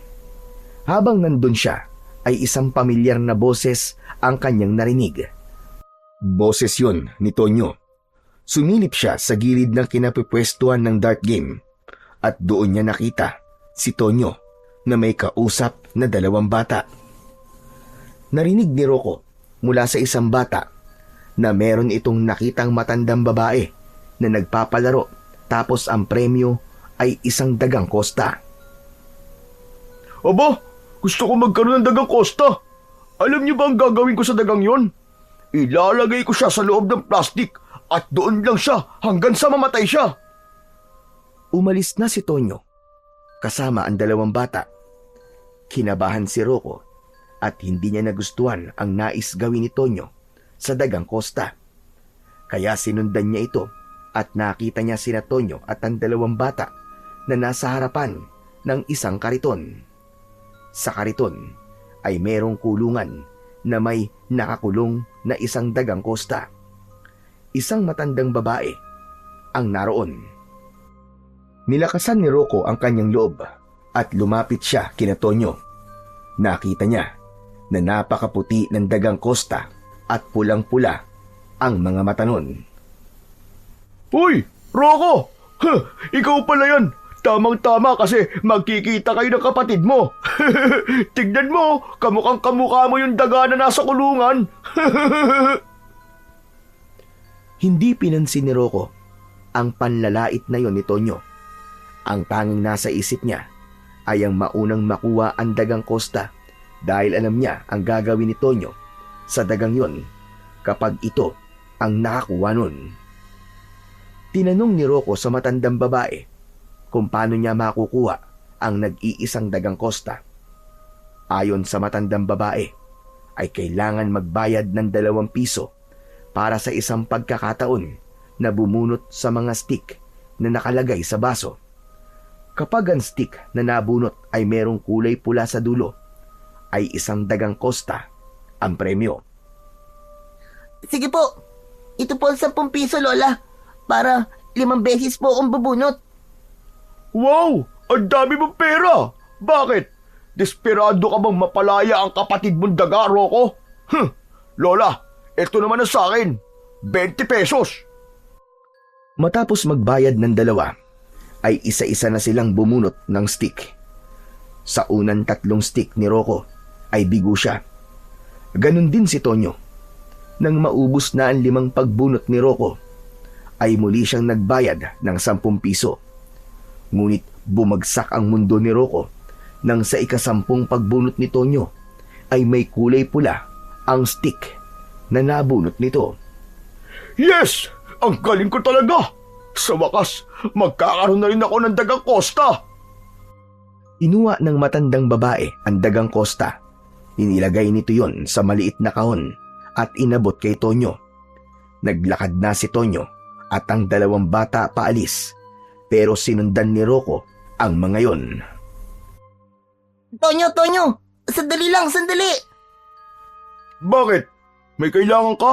Habang nandun siya, ay isang pamilyar na boses ang kanyang narinig. Boses yun ni Tonyo. Sumilip siya sa gilid ng kinapipwestuhan ng dart game at doon niya nakita si Tonyo na may kausap na 2 bata. Narinig ni Rocco mula sa isang bata na meron itong nakitang matandang babae na nagpapalaro tapos ang premyo ay isang dagang kosta. Aba, gusto ko magkaroon ng dagang kosta. Alam niyo ba ang gagawin ko sa dagang yon? Ilalagay ko siya sa loob ng plastik At doon lang siya hanggang sa mamatay siya. Umalis na si Tonyo kasama ang dalawang bata. Kinabahan si Rocco at hindi niya nagustuhan ang nais gawin ni Tonyo sa dagang Costa. Kaya sinundan niya ito at nakita niya sina Tonyo at ang dalawang bata na nasa harapan ng isang kariton. Sa kariton ay merong kulungan na may nakakulong na isang dagang Costa. Isang matandang babae ang naroon. Nilakasan ni Rocco ang kanyang loob at lumapit siya kina Tonyo. Nakita niya na napakaputi ng dagang Costa at pulang-pula ang mga mata nun. Uy, Rocco! Ikaw pala yan! Tamang-tama kasi magkikita kayo ng kapatid mo. Tignan mo, kamukhang kamukha mo yung daga na nasa kulungan. Hindi pinansin ni Rocco ang panlalait na yon ni Tonyo. Ang tanging nasa isip niya ay ang maunang makuha ang dagang Costa dahil alam niya ang gagawin ni Tonyo sa dagang yon kapag ito ang nakakuha nun. Tinanong ni Rocco sa matandang babae kung paano niya makukuha ang nag-iisang dagang Costa. Ayon sa matandang babae, ay kailangan magbayad ng 2 piso para sa isang pagkakataon na bumunot sa mga stick na nakalagay sa baso. Kapag ang stick na nabunot ay merong kulay pula sa dulo, ay isang dagang Costa ang premyo. Sige po, ito po ang 10 piso, Lola, para 5 beses po akong bubunot. Wow! Ang dami mong pera! Bakit? Desperado ka bang mapalaya ang kapatid mong daga, Rocco? Lola, ito naman ang sa akin. 20 pesos! Matapos magbayad ng 2, ay isa-isa na silang bumunot ng stick. Sa unang 3 stick ni Rocco ay bigo siya. Ganon din si Tonyo. Nang maubos na ang 5 pagbunot ni Rocco, ay muli siyang nagbayad ng 10 piso. Ngunit bumagsak ang mundo ni Rocco nang sa ika-10 pagbunot ni Tonyo ay may kulay pula ang stick na nabunot nito. Yes! Ang galing ko talaga! Sa wakas, magkakaroon na rin ako ng dagang Costa! Inuwa ng matandang babae ang dagang Costa. Inilagay nito yon sa maliit na kahon at inabot kay Tonyo. Naglakad na si Tonyo at ang 2 bata paalis, pero sinundan ni Rocco ang mga yon. Tonyo! Sandali lang, sandali! Bakit? May kailangan ka?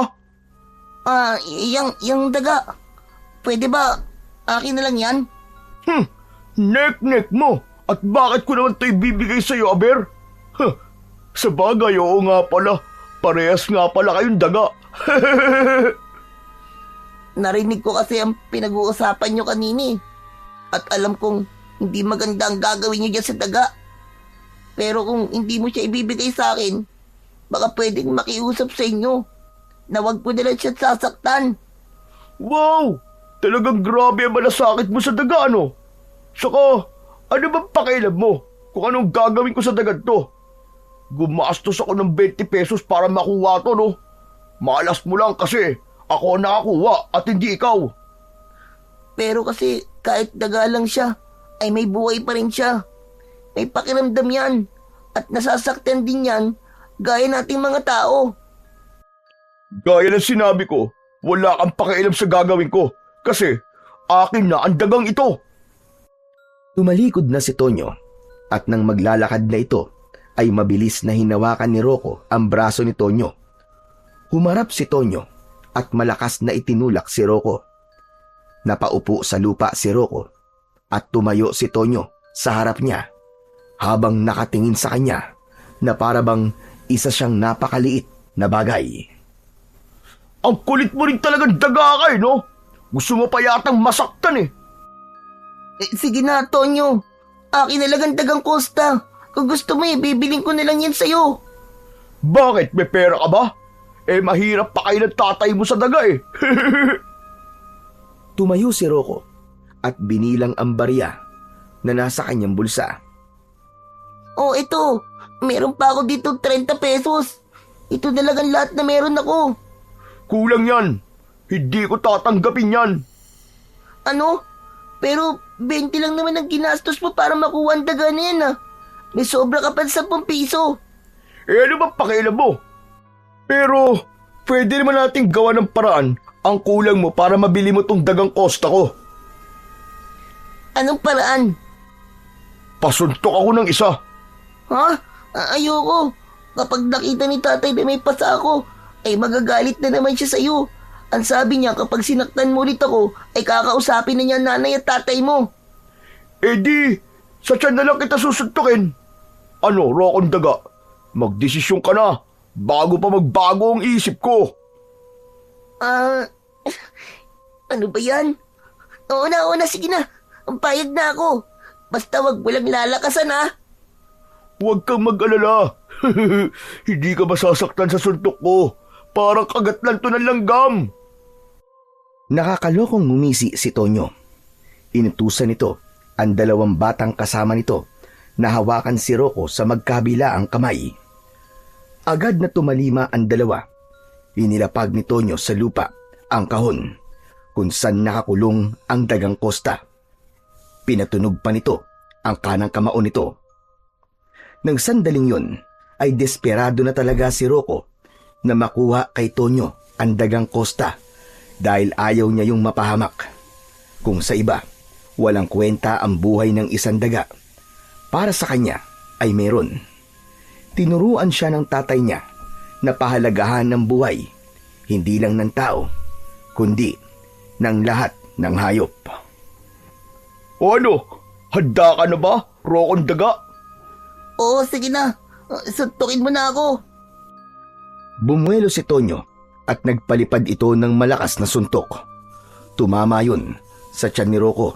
Yung daga, pwede ba akin na lang yan? Nek-nek mo! At bakit ko naman ito ibibigay sa'yo, Aber? Sa bagay, oo nga pala. Parehas nga pala kayong daga. Narinig ko kasi ang pinag-uusapan nyo kanini. At alam kong hindi maganda ang gagawin nyo dyan sa daga. Pero kung hindi mo siya ibibigay sa akin, baka pwedeng makiusap sa inyo na wag ko nila siya sasaktan. Wow! Talagang grabe ang malasakit mo sa daga, ano? Saka, ano bang pakialam mo kung anong gagawin ko sa dagat to? Gumastos ako ng 20 pesos para makuha to, no? Malas mo lang kasi ako ang nakakuha at hindi ikaw. Pero kasi kahit daga lang siya, ay may buhay pa rin siya. May pakiramdam yan at nasasaktan din yan gaya nating mga tao. Gaya ng sinabi ko, wala kang pakialam sa gagawin ko kasi akin na ang dagang ito. Tumalikod na si Tonyo at nang maglalakad na ito ay mabilis na hinawakan ni Rocco ang braso ni Tonyo. Humarap si Tonyo at malakas na itinulak si Rocco. Napaupo sa lupa si Rocco at tumayo si Tonyo sa harap niya habang nakatingin sa kanya na parabang isa siyang napakaliit na bagay. Ang kulit mo rin talagang daga ka, no? Gusto mo pa yatang masaktan eh. Sige na, Tonyo. Akin na lang ang dagang Costa. Kung gusto mo bibiling ko na lang yan sa'yo. Bakit? May pera ka ba? Mahirap pa kayo ng tatay mo sa daga eh. Tumayo si Rocco at binilang ang barya na nasa kanyang bulsa. Oh, ito. Meron pa ako dito 30 pesos. Ito na lang ang lahat na meron ako. Kulang yan. Hindi ko tatanggapin yan. Ano? Pero 20 lang naman ang ginastos mo para makuha ang daga na yan ah. May sobra ka pa 10 piso. Ano ba pakialam mo? Pero, pwede naman nating gawa ng paraan ang kulang mo para mabili mo tong dagang kosta ko. Anong paraan? Pasuntok ako ng isa. Ha? Ayoko. Kapag nakita ni tatay na may pasa ako, ay magagalit na naman siya sa'yo. Ang sabi niya kapag sinaktan mo ulit ako, ay kakausapin na niya nanay at tatay mo. Eh di, sa tiyan na lang kita susuntukin. Ano, Rokong Daga? Magdesisyon ka na bago pa magbago ang isip ko. Ano ba yan? Oo na, sige na. Ang payag na ako. Basta wag mo lang lalakasan ha. Huwag kang mag-alala. Hindi ka masasaktan sa suntok ko. Parang kagat lang to ng langgam. Nakakalokong ngumisi si Tonyo. Inutusan nito ang 2 batang kasama nito na hawakan si Rocco sa magkabilaang kamay. Agad na tumalima ang 2. Inilapag ni Tonyo sa lupa ang kahon kung saan nakakulong ang dagang kosta. Pinatunog pa nito ang kanang kamao nito. Nang sandaling yun ay desperado na talaga si Rocco na makuha kay Tonyo ang dagang kosta dahil ayaw niya yung mapahamak. Kung sa iba, walang kwenta ang buhay ng isang daga, para sa kanya ay meron. Tinuruan siya ng tatay niya na pahalagahan ng buhay, hindi lang ng tao, kundi ng lahat ng hayop. O ano, handa ka na ba, Rokong Daga? Oo, sige na. Suntukin mo na ako. Bumuelo si Tonyo at nagpalipad ito ng malakas na suntok. Tumama yun sa tiyan ni Rocco.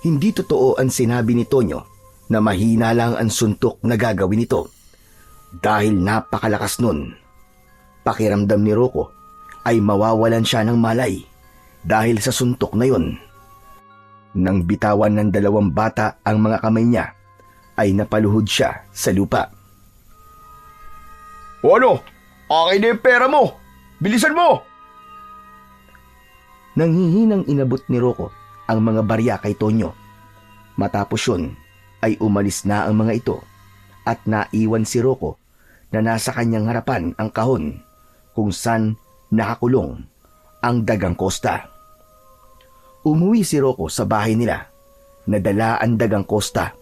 Hindi totoo ang sinabi ni Tonyo na mahina lang ang suntok na gagawin ito dahil napakalakas nun. Pakiramdam ni Rocco ay mawawalan siya ng malay dahil sa suntok na yun. Nang bitawan ng 2 bata ang mga kamay niya, ay napaluhod siya sa lupa. O ano, akin na yung pera mo. Bilisan mo! Nanghihinang inabot ni Rocco ang mga barya kay Tonyo. Matapos yun ay umalis na ang mga ito at naiwan si Rocco na nasa kanyang harapan ang kahon kung saan nakakulong ang dagang kosta. Umuwi si Rocco sa bahay nila. Nadala ang dagang kosta.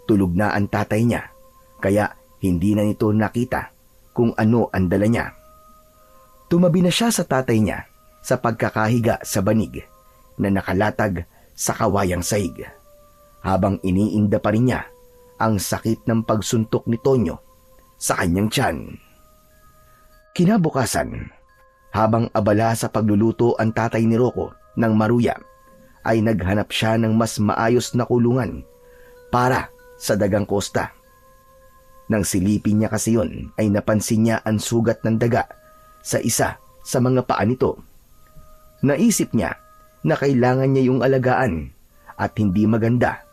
Tulog na ang tatay niya kaya hindi na nito nakita kung ano ang dala niya. Tumabi na siya sa tatay niya sa pagkakahiga sa banig na nakalatag sa kawayang saig, habang iniinda pa rin niya ang sakit ng pagsuntok ni Tonyo sa kanyang tiyan. Kinabukasan, habang abala sa pagluluto ang tatay ni Rocco ng maruya, ay naghanap siya ng mas maayos na kulungan para sa dagang kosta. Nang silipin niya kasi yun, ay napansin niya ang sugat ng daga sa isa sa mga paa nito. Naisip niya na kailangan niya yung alagaan at hindi maganda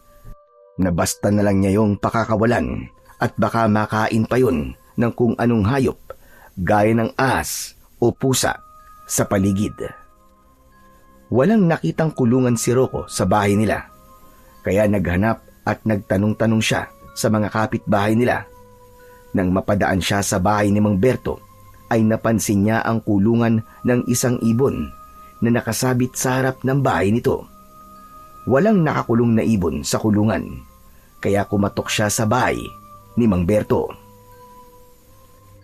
na basta na lang niya yung pakakawalan at baka makain pa yun ng kung anong hayop gaya ng ahas o pusa sa paligid. Walang nakitang kulungan si Rocco sa bahay nila, kaya naghanap at nagtanong-tanong siya sa mga kapitbahay nila. Nang mapadaan siya sa bahay ni Mang Berto, ay napansin niya ang kulungan ng isang ibon na nakasabit sa harap ng bahay nito. Walang nakakulong na ibon sa kulungan, kaya kumatok siya sa bahay ni Mang Berto.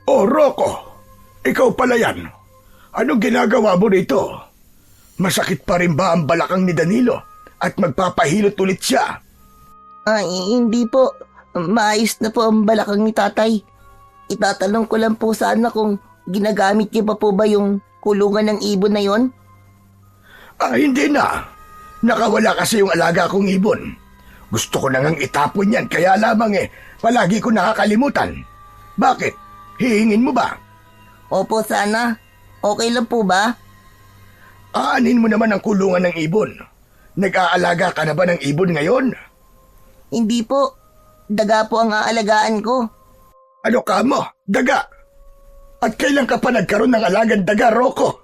Oh, Rocco, ikaw pala yan. Anong ginagawa mo rito? Masakit pa rin ba ang balakang ni Danilo at magpapahilot ulit siya? Ay, hindi po. Maayos na po ang balakang ni tatay. Itatanong ko lang po sana kung ginagamit niyo pa po ba yung kulungan ng ibon na yon? Hindi na. Nakawala kasi yung alaga kong ibon. Gusto ko nang itapon yan, kaya lamang palagi ko nakakalimutan. Bakit? Hihingin mo ba? Opo, sana. Okay lang po ba? Aanin mo naman ang kulungan ng ibon. Nag-aalaga ka na ba ng ibon ngayon? Hindi po. Daga po ang aalagaan ko. Ano ka mo? Daga? At kailan ka pa nagkaroon ng alagang daga, Rocco?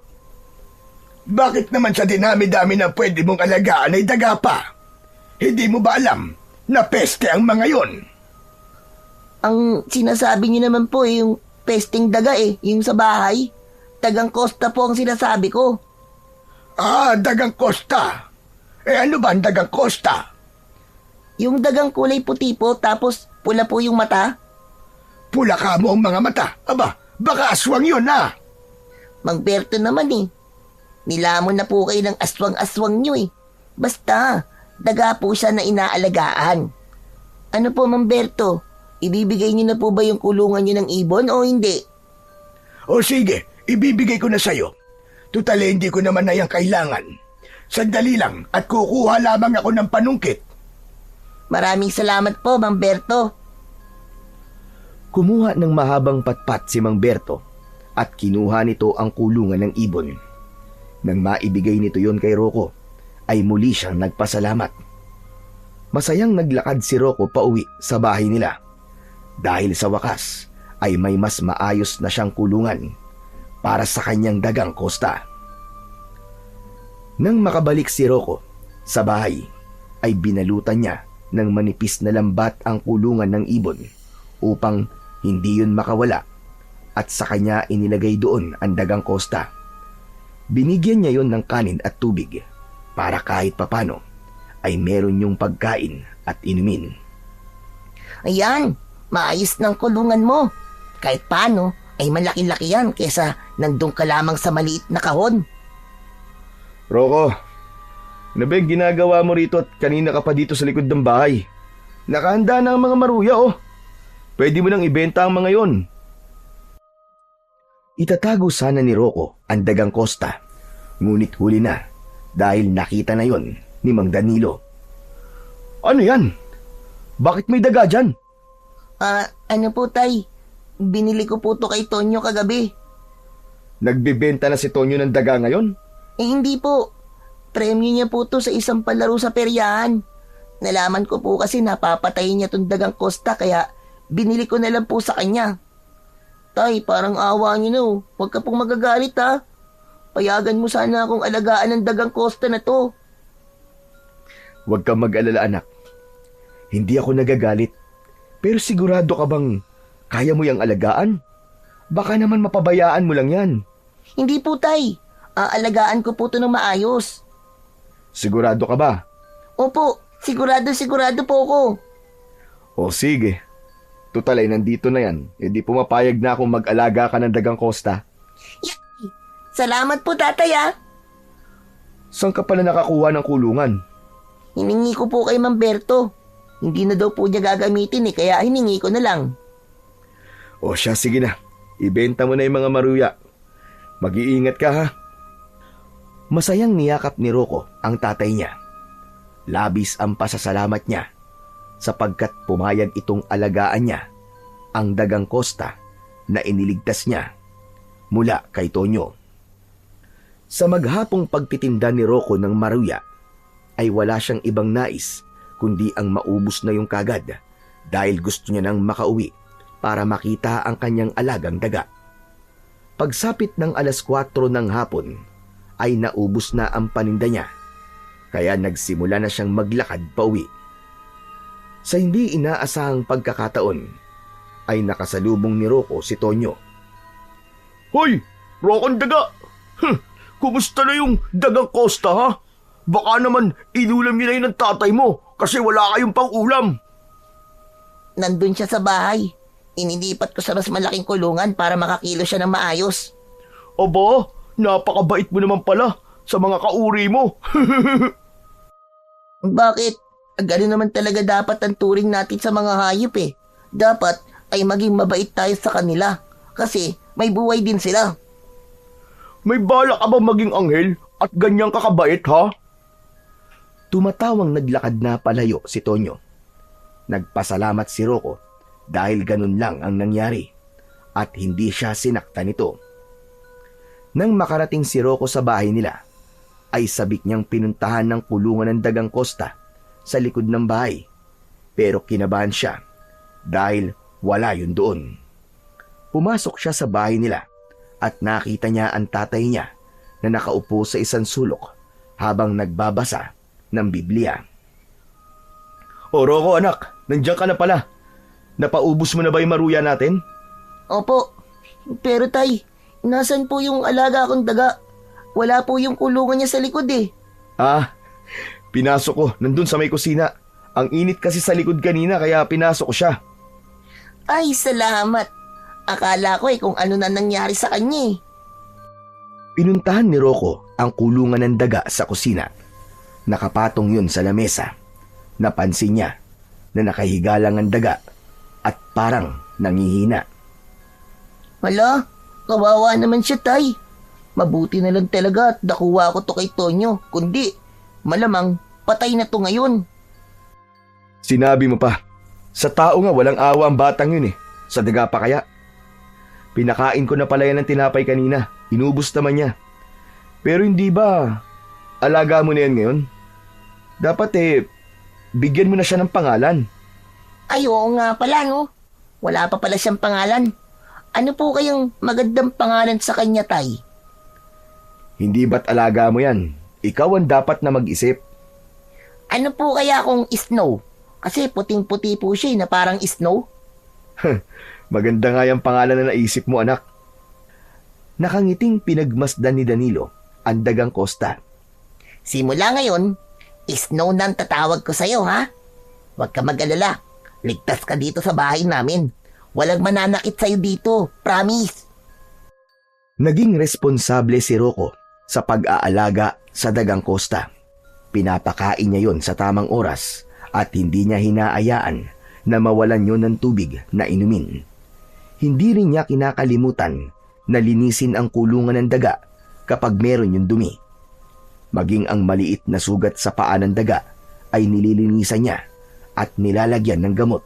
Bakit naman sa dinami-dami na pwede mong alagaan ay daga pa? Hindi mo ba alam na peste ang mga yon? Ang sinasabi niyo naman po yung pesting daga yung sa bahay. Dagang Costa po ang sinasabi ko. Dagang Costa. Ano ba ang dagang Costa? Yung dagang kulay puti po tapos pula po yung mata. Pula ka mo ang mga mata. Aba, baka aswang yun Mang Berto naman Nilamon na po kayo ng aswang-aswang nyo Basta, daga po siya na inaalagaan. Ano po, Mang Berto? Ibibigay niyo na po ba yung kulungan niyo ng ibon o hindi? O sige, ibibigay ko na sa'yo. Tutali hindi ko naman na yung kailangan. Sandali lang at kukuha lamang ako ng panungkit. Maraming salamat po, Mang Berto. Kumuha ng mahabang patpat si Mang Berto at kinuha nito ang kulungan ng ibon. Nang maibigay nito yon kay Rocco, ay muli siyang nagpasalamat. Masayang naglakad si Rocco pauwi sa bahay nila dahil sa wakas ay may mas maayos na siyang kulungan para sa kanyang dagang Costa. Nang makabalik si Rocco sa bahay, ay binalutan niya ng manipis na lambat ang kulungan ng ibon upang hindi yun makawala at sa kanya inilagay doon ang dagang Costa. Binigyan niya yon ng kanin at tubig para kahit papano ay meron yung pagkain at inumin. Ayan, maayos ng kulungan mo. Kahit paano ay malaki-laki yan kesa nandun ka lamang sa maliit na kahon. Rocco, ano ba yung ginagawa mo rito at kanina ka pa dito sa likod ng bahay? Nakahanda na ang mga maruya Pwede mo nang ibenta ang mga yon. Itatago sana ni Rocco ang dagang Costa, ngunit huli na dahil nakita na yon ni Mang Danilo. Ano yan? Bakit may daga dyan? Ano po tay? Binili ko po to kay Tonyo kagabi. Nagbebenta na si Tonyo ng daga ngayon? Hindi po. Premyo niya po to sa isang palaro sa peryahan. Nalaman ko po kasi napapatayin niya tong dagang Costa kaya binili ko na lang po sa kanya. Tay, parang awa niyo na Huwag ka pong magagalit Payagan mo sana akong alagaan ng dagang Costa na to. Huwag kang mag-alala anak. Hindi ako nagagalit. Pero sigurado ka bang kaya mo yung alagaan? Baka naman mapabayaan mo lang yan. Hindi po tay. Aalagaan ko po to ng maayos. Sigurado ka ba? Opo, sigurado po ako. O sige. Tutal ay nandito na yan. Hindi pumapayag na akong mag-alaga ka ng dagang Costa. Yay! Salamat po tatay Saan ka pala nakakuha ng kulungan? Hiningi ko po kay Mang Berto. Hindi na daw po niya gagamitin kaya hiningi ko na lang. O siya, sige na. Ibenta mo na yung mga maruya. Mag-iingat ka Masayang niyakap ni Rocco ang tatay niya. Labis ang pasasalamat niya sapagkat pumayag itong alagaan niya ang dagang Costa na iniligtas niya mula kay Tonyo. Sa maghapong pagtitinda ni Rocco ng maruya ay wala siyang ibang nais kundi ang maubos na yung kagad dahil gusto niya nang makauwi para makita ang kanyang alagang daga. Pagsapit ng 4:00 ng hapon ay naubos na ang paninda niya kaya nagsimula na siyang maglakad pauwi. Sa hindi inaasahang pagkakataon ay nakasalubong ni Rocco si Tonyo. Hoy! Rocco daga! Kumusta na yung dagang Costa Baka naman inulam niyo na yun ng tatay mo kasi wala kayong pang-ulam. Nandun siya sa bahay. Inilipat ko sa mas malaking kulungan para makakilo siya ng maayos. Aba, napakabait mo naman pala sa mga kauri mo. Bakit? Gano'n naman talaga dapat ang turing natin sa mga hayop Dapat ay maging mabait tayo sa kanila kasi may buhay din sila. May balak ka bang maging anghel at ganyang kakabait Tumatawang naglakad na palayo si Tonyo. Nagpasalamat si Rocco dahil ganun lang ang nangyari at hindi siya sinaktan nito. Nang makarating si Rocco sa bahay nila, ay sabik niyang pinuntahan ng kulungan ng dagang Costa sa likod ng bahay. Pero kinabahan siya dahil wala yun doon. Pumasok siya sa bahay nila at nakita niya ang tatay niya na nakaupo sa isang sulok habang nagbabasa ng Biblia. O Rocco anak, nandiyan ka na pala. Napaubos mo na ba yung maruya natin? Opo. Pero tay, nasan po yung alaga kong daga? Wala po yung kulungan niya sa likod eh. Ah, pinasok ko nandun sa may kusina. Ang init kasi sa likod kanina kaya pinasok ko siya. Ay, salamat. Akala ko kung ano na nangyari sa kanya eh. Pinuntahan ni Rocco ang kulungan ng daga sa kusina. Nakapatong yun sa lamesa. Napansin niya na nakahiga lang ang daga at parang nangihina. Hala, kawawa naman siya tay. Mabuti na lang talaga at nakuha ko to kay Tonyo. Kundi, malamang patay na to ngayon. Sinabi mo pa, sa tao nga walang awa ang batang yun eh. Sa daga pa kaya? Pinakain ko na pala yan ng tinapay kanina. Inubos naman niya. Pero hindi ba, alaga mo na yan ngayon? Dapat bigyan mo na siya ng pangalan. Ay, oo nga pala no. Wala pa pala siyang pangalan. Ano po kayang magandang pangalan sa kanya tay? Hindi ba't alaga mo yan? Ikaw ang dapat na mag-isip. Ano po kaya kung Snow? Kasi puting-puti po siya na parang snow. Maganda nga yung pangalan na naisip mo anak. Nakangiting pinagmasdan ni Danilo ang dagang Costa. Simula ngayon, Snow na ang tatawag ko sa'yo ha. Huwag ka mag-alala. Ligtas ka dito sa bahay namin. Walang mananakit sa'yo dito. Promise. Naging responsable si Rocco sa pag-aalaga sa dagang Costa. Pinapakain niya yon sa tamang oras at hindi niya hinaayaan na mawalan yun ng tubig na inumin. Hindi rin niya kinakalimutan na linisin ang kulungan ng daga kapag meron yung dumi. Maging ang maliit na sugat sa paa ng daga ay nililinisan niya at nilalagyan ng gamot.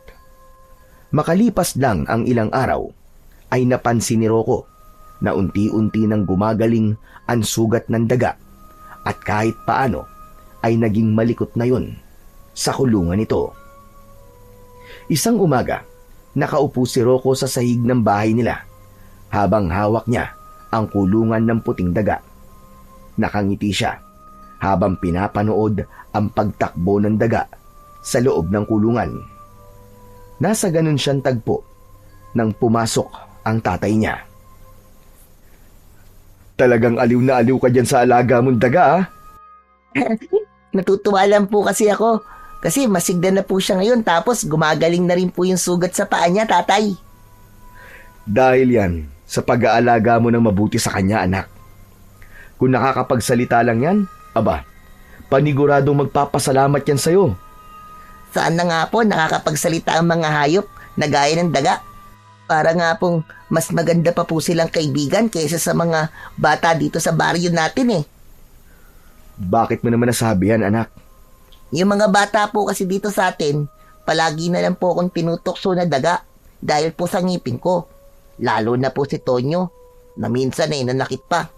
Makalipas lang ang ilang araw ay napansin ni Rocco na unti-unti nang gumagaling ang sugat ng daga at kahit paano ay naging malikot na yon sa kulungan nito. Isang umaga, nakaupo si Rocco sa sahig ng bahay nila habang hawak niya ang kulungan ng puting daga. Nakangiti siya habang pinapanood ang pagtakbo ng daga sa loob ng kulungan. Nasa ganun siyang tagpo nang pumasok ang tatay niya. Talagang aliw na aliw ka dyan sa alaga mong daga ah. Natutuwa lang po kasi ako. Kasi masigda na po siya ngayon tapos gumagaling na rin po yung sugat sa paa niya, tatay. Dahil yan sa pag-aalaga mo ng mabuti sa kanya anak. Kung nakakapagsalita lang yan, aba, paniguradong magpapasalamat yan sa'yo. Saan na nga po nakakapagsalita ang mga hayop na gaya ng daga? Para nga pong mas maganda pa po silang kaibigan kaysa sa mga bata dito sa baryo natin eh. Bakit mo naman nasabi yan anak? Yung mga bata po kasi dito sa atin, palagi na lang po akong tinutokso na daga dahil po sa ngipin ko. Lalo na po si Tonyo, na minsan ay nanakit pa.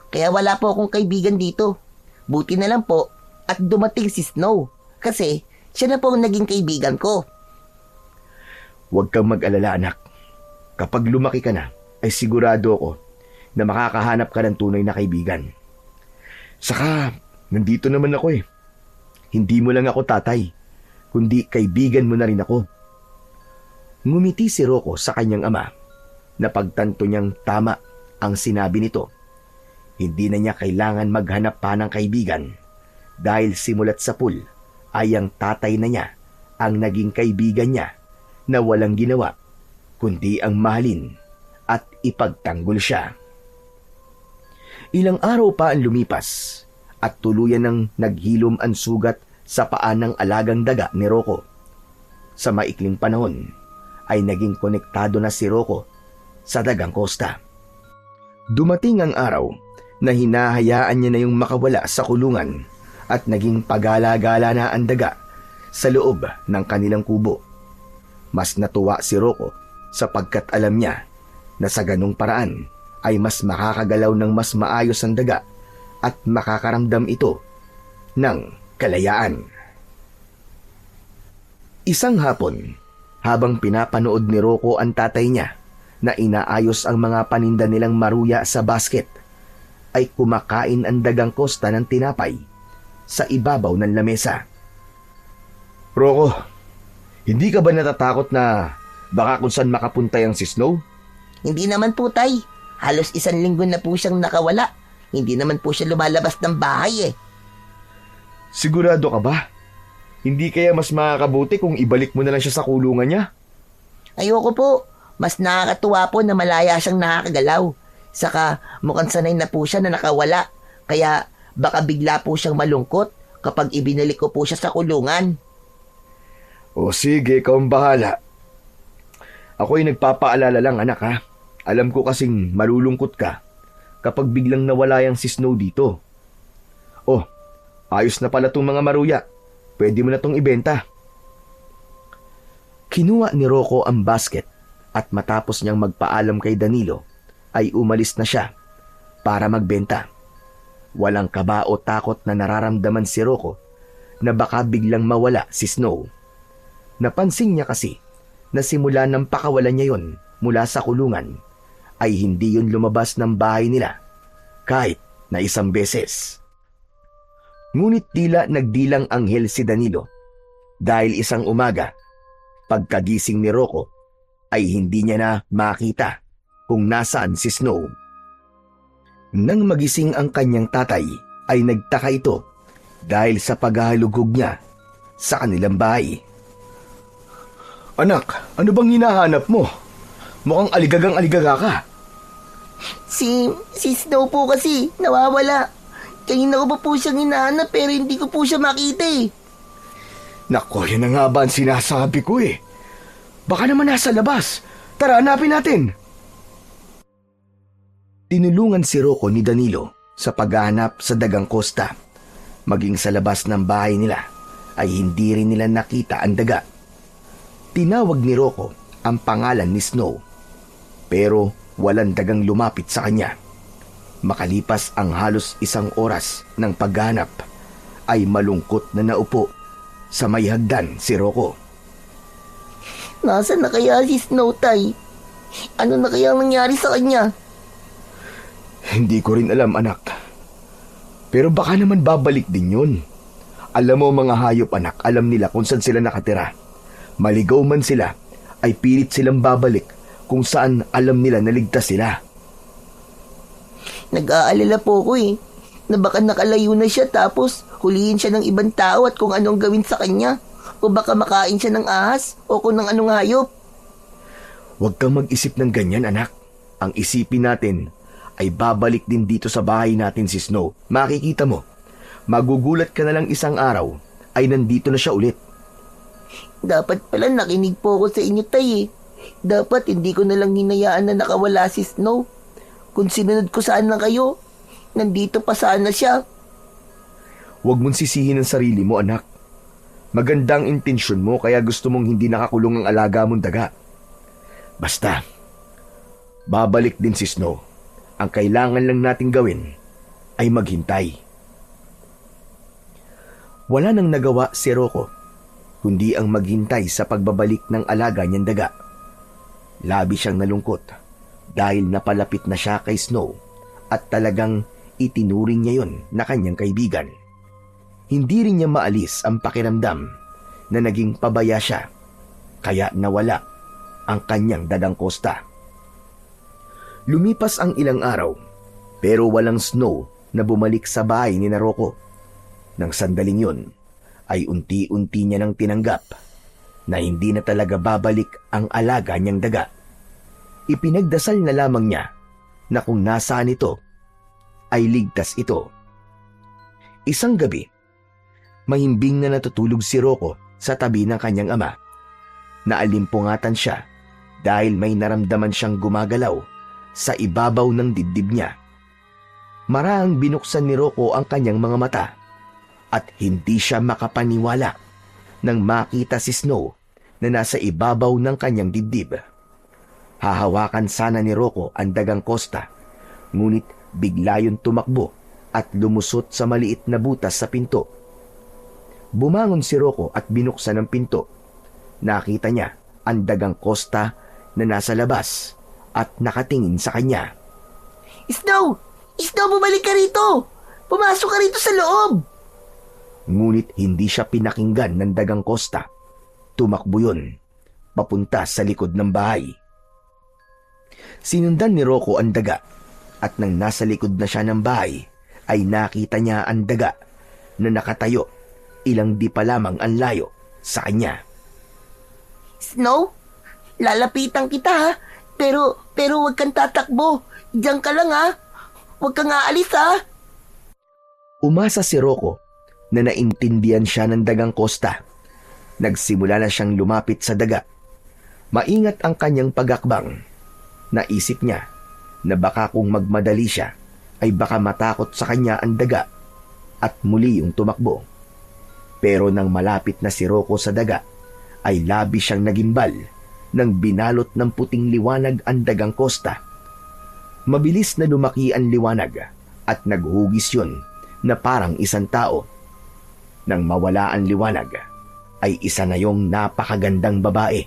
Kaya wala po akong kaibigan dito. Buti na lang po at dumating si Snow kasi siya na po ang naging kaibigan ko. Huwag kang mag-alala anak. Kapag lumaki ka na, ay sigurado ako na makakahanap ka ng tunay na kaibigan. Saka, nandito naman ako eh. Hindi mo lang ako tatay, kundi kaibigan mo na rin ako. Ngumiti si Rocco sa kanyang ama. Napagtanto niyang tama ang sinabi nito. Hindi na niya kailangan maghanap pa ng kaibigan dahil simulat sa pool ay ang tatay na niya ang naging kaibigan niya na walang ginawa kundi ang mahalin at ipagtanggol siya. Ilang araw pa ang lumipas at tuluyan ng naghilom ang sugat sa paa ng alagang daga ni Rocco. Sa maikling panahon ay naging konektado na si Rocco sa dagang Costa. Dumating ang araw na hinahayaan niya na yung makawala sa kulungan at naging pagala-gala na ang daga sa loob ng kanilang kubo. Mas natuwa si Rocco sapagkat alam niya na sa ganung paraan ay mas makakagalaw ng mas maayos ang daga at makakaramdam ito ng kalayaan. Isang hapon, habang pinapanood ni Rocco ang tatay niya na inaayos ang mga paninda nilang maruya sa basket, ay kumakain ang dagang Costa ng tinapay sa ibabaw ng lamesa. Rocco, hindi ka ba natatakot na baka kung saan makapunta yung si Snow? Hindi naman po, tay. Halos 1 linggo na po siyang nakawala. Hindi naman po siya lumalabas ng bahay eh. Sigurado ka ba? Hindi kaya mas makakabuti kung ibalik mo na lang siya sa kulungan niya? Ayoko po. Mas nakakatuwa po na malaya siyang nakakagalaw. Saka mukhang sanay na po siya na nakawala. Kaya baka bigla po siyang malungkot kapag ibinalik ko po siya sa kulungan. O sige, ikaw ang bahala. Ako'y nagpapaalala lang anak ha. Alam ko kasing malulungkot ka kapag biglang nawala yung si Snow dito. Oh, ayos na pala tong mga maruya. Pwede mo na tong ibenta. Kinuha ni Rocco ang basket at matapos niyang magpaalam kay Danilo ay umalis na siya para magbenta. Walang kaba o takot na nararamdaman si Rocco na baka biglang mawala si Snow. Napansin niya kasi na simula ng pakawalan niya yon mula sa kulungan ay hindi yun lumabas ng bahay nila kahit na isang beses. Ngunit tila nagdilang anghel si Danilo dahil isang umaga, pagkagising ni Rocco ay hindi niya na makita kung nasaan si Snow. Nang magising ang kanyang tatay ay nagtaka ito dahil sa paghahalugog niya sa kanilang bahay. Anak, ano bang hinahanap mo? Mukhang aligagang-aligaga ka. Si Snow po kasi nawawala. Kanina ko pa po siyang hinahanap pero hindi ko po siya makita eh. Nako, yan na nga ba ang sinasabi ko eh. Baka naman nasa labas. Tara, hanapin natin. Tinulungan si Rocco ni Danilo sa paghahanap sa dagang Costa. Maging sa labas ng bahay nila ay hindi rin nila nakita ang daga. Tinawag ni Rocco ang pangalan ni Snow pero walang dagang lumapit sa kanya. Makalipas ang halos 1 oras ng paghahanap ay malungkot na naupo sa may hagdan si Rocco. Nasaan na kaya si Snow, tay? Ano na kaya nangyari sa kanya? Hindi ko rin alam anak. Pero baka naman babalik din yun. Alam mo mga hayop anak, alam nila kung saan sila nakatira. Maligaw man sila, ay pilit silang babalik kung saan alam nila na ligtas sila. Nag-aalala po ko eh, na baka nakalayo na siya tapos hulihin siya ng ibang tao at kung anong gawin sa kanya. O baka makain siya ng ahas o kung ng anong hayop. Huwag kang mag-isip ng ganyan anak. Ang isipin natin ay babalik din dito sa bahay natin si Snow. Makikita mo, magugulat ka na lang isang araw ay nandito na siya ulit. Dapat pala nakinig po ako sa inyo, tay eh. Dapat hindi ko na lang hinayaan na nakawala si Snow. Kung sinunod ko sana kayo, nandito pa sana siya. Huwag mong sisihin ang sarili mo anak. Magandang intensyon mo kaya gusto mong hindi nakakulong ang alaga mong daga. Basta, babalik din si Snow. Ang kailangan lang nating gawin ay maghintay. Wala nang nagawa si Rocco, kundi ang maghintay sa pagbabalik ng alaga niyang daga. Labi siyang nalungkot dahil napalapit na siya kay Snow at talagang itinuring niya yon na kanyang kaibigan. Hindi rin niya maalis ang pakiramdam na naging pabaya siya, kaya nawala ang kanyang dagang Costa. Lumipas ang ilang araw, pero walang Snow na bumalik sa bahay ni Rocco. Nang sandaling yun, ay unti-unti niya nang tinanggap na hindi na talaga babalik ang alaga niyang daga. Ipinagdasal na lamang niya na kung nasaan ito, ay ligtas ito. Isang gabi, mahimbing na natutulog si Rocco sa tabi ng kanyang ama. Naalimpungatan siya dahil may naramdaman siyang gumagalaw sa ibabaw ng dibdib niya. Marahang binuksan ni Rocco ang kanyang mga mata at hindi siya makapaniwala nang makita si Snow na nasa ibabaw ng kanyang dibdib. Hahawakan sana ni Rocco ang dagang Costa, ngunit bigla yun tumakbo at lumusot sa maliit na butas sa pinto. Bumangon si Rocco at binuksan ang pinto. Nakita niya ang dagang Costa na nasa labas at nakatingin sa kanya. Snow! Snow, bumalik ka rito! Pumasok ka rito sa loob! Ngunit hindi siya pinakinggan ng dagang Costa. Tumakbo yun, papunta sa likod ng bahay. Sinundan ni Rocco ang daga at nang nasa likod na siya ng bahay ay nakita niya ang daga na nakatayo ilang di pa lamang ang layo sa kanya. Snow, lalapitan kita ha. Pero huwag kang tatakbo. Diyan ka lang ha. Huwag kang aalis ha. Umasa si Rocco na naintindihan siya ng dagang Costa. Nagsimula na siyang lumapit sa daga. Maingat ang kanyang pagakbang. Naisip niya na baka kung magmadali siya ay baka matakot sa kanya ang daga at muli yung tumakbo. Pero nang malapit na si Rocco sa daga ay labi siyang nagimbal nang binalot ng puting liwanag ang dagang Costa. Mabilis na lumaki ang liwanag at naghugis yun na parang isang tao. Nang mawala ang liwanag ay isa na yung napakagandang babae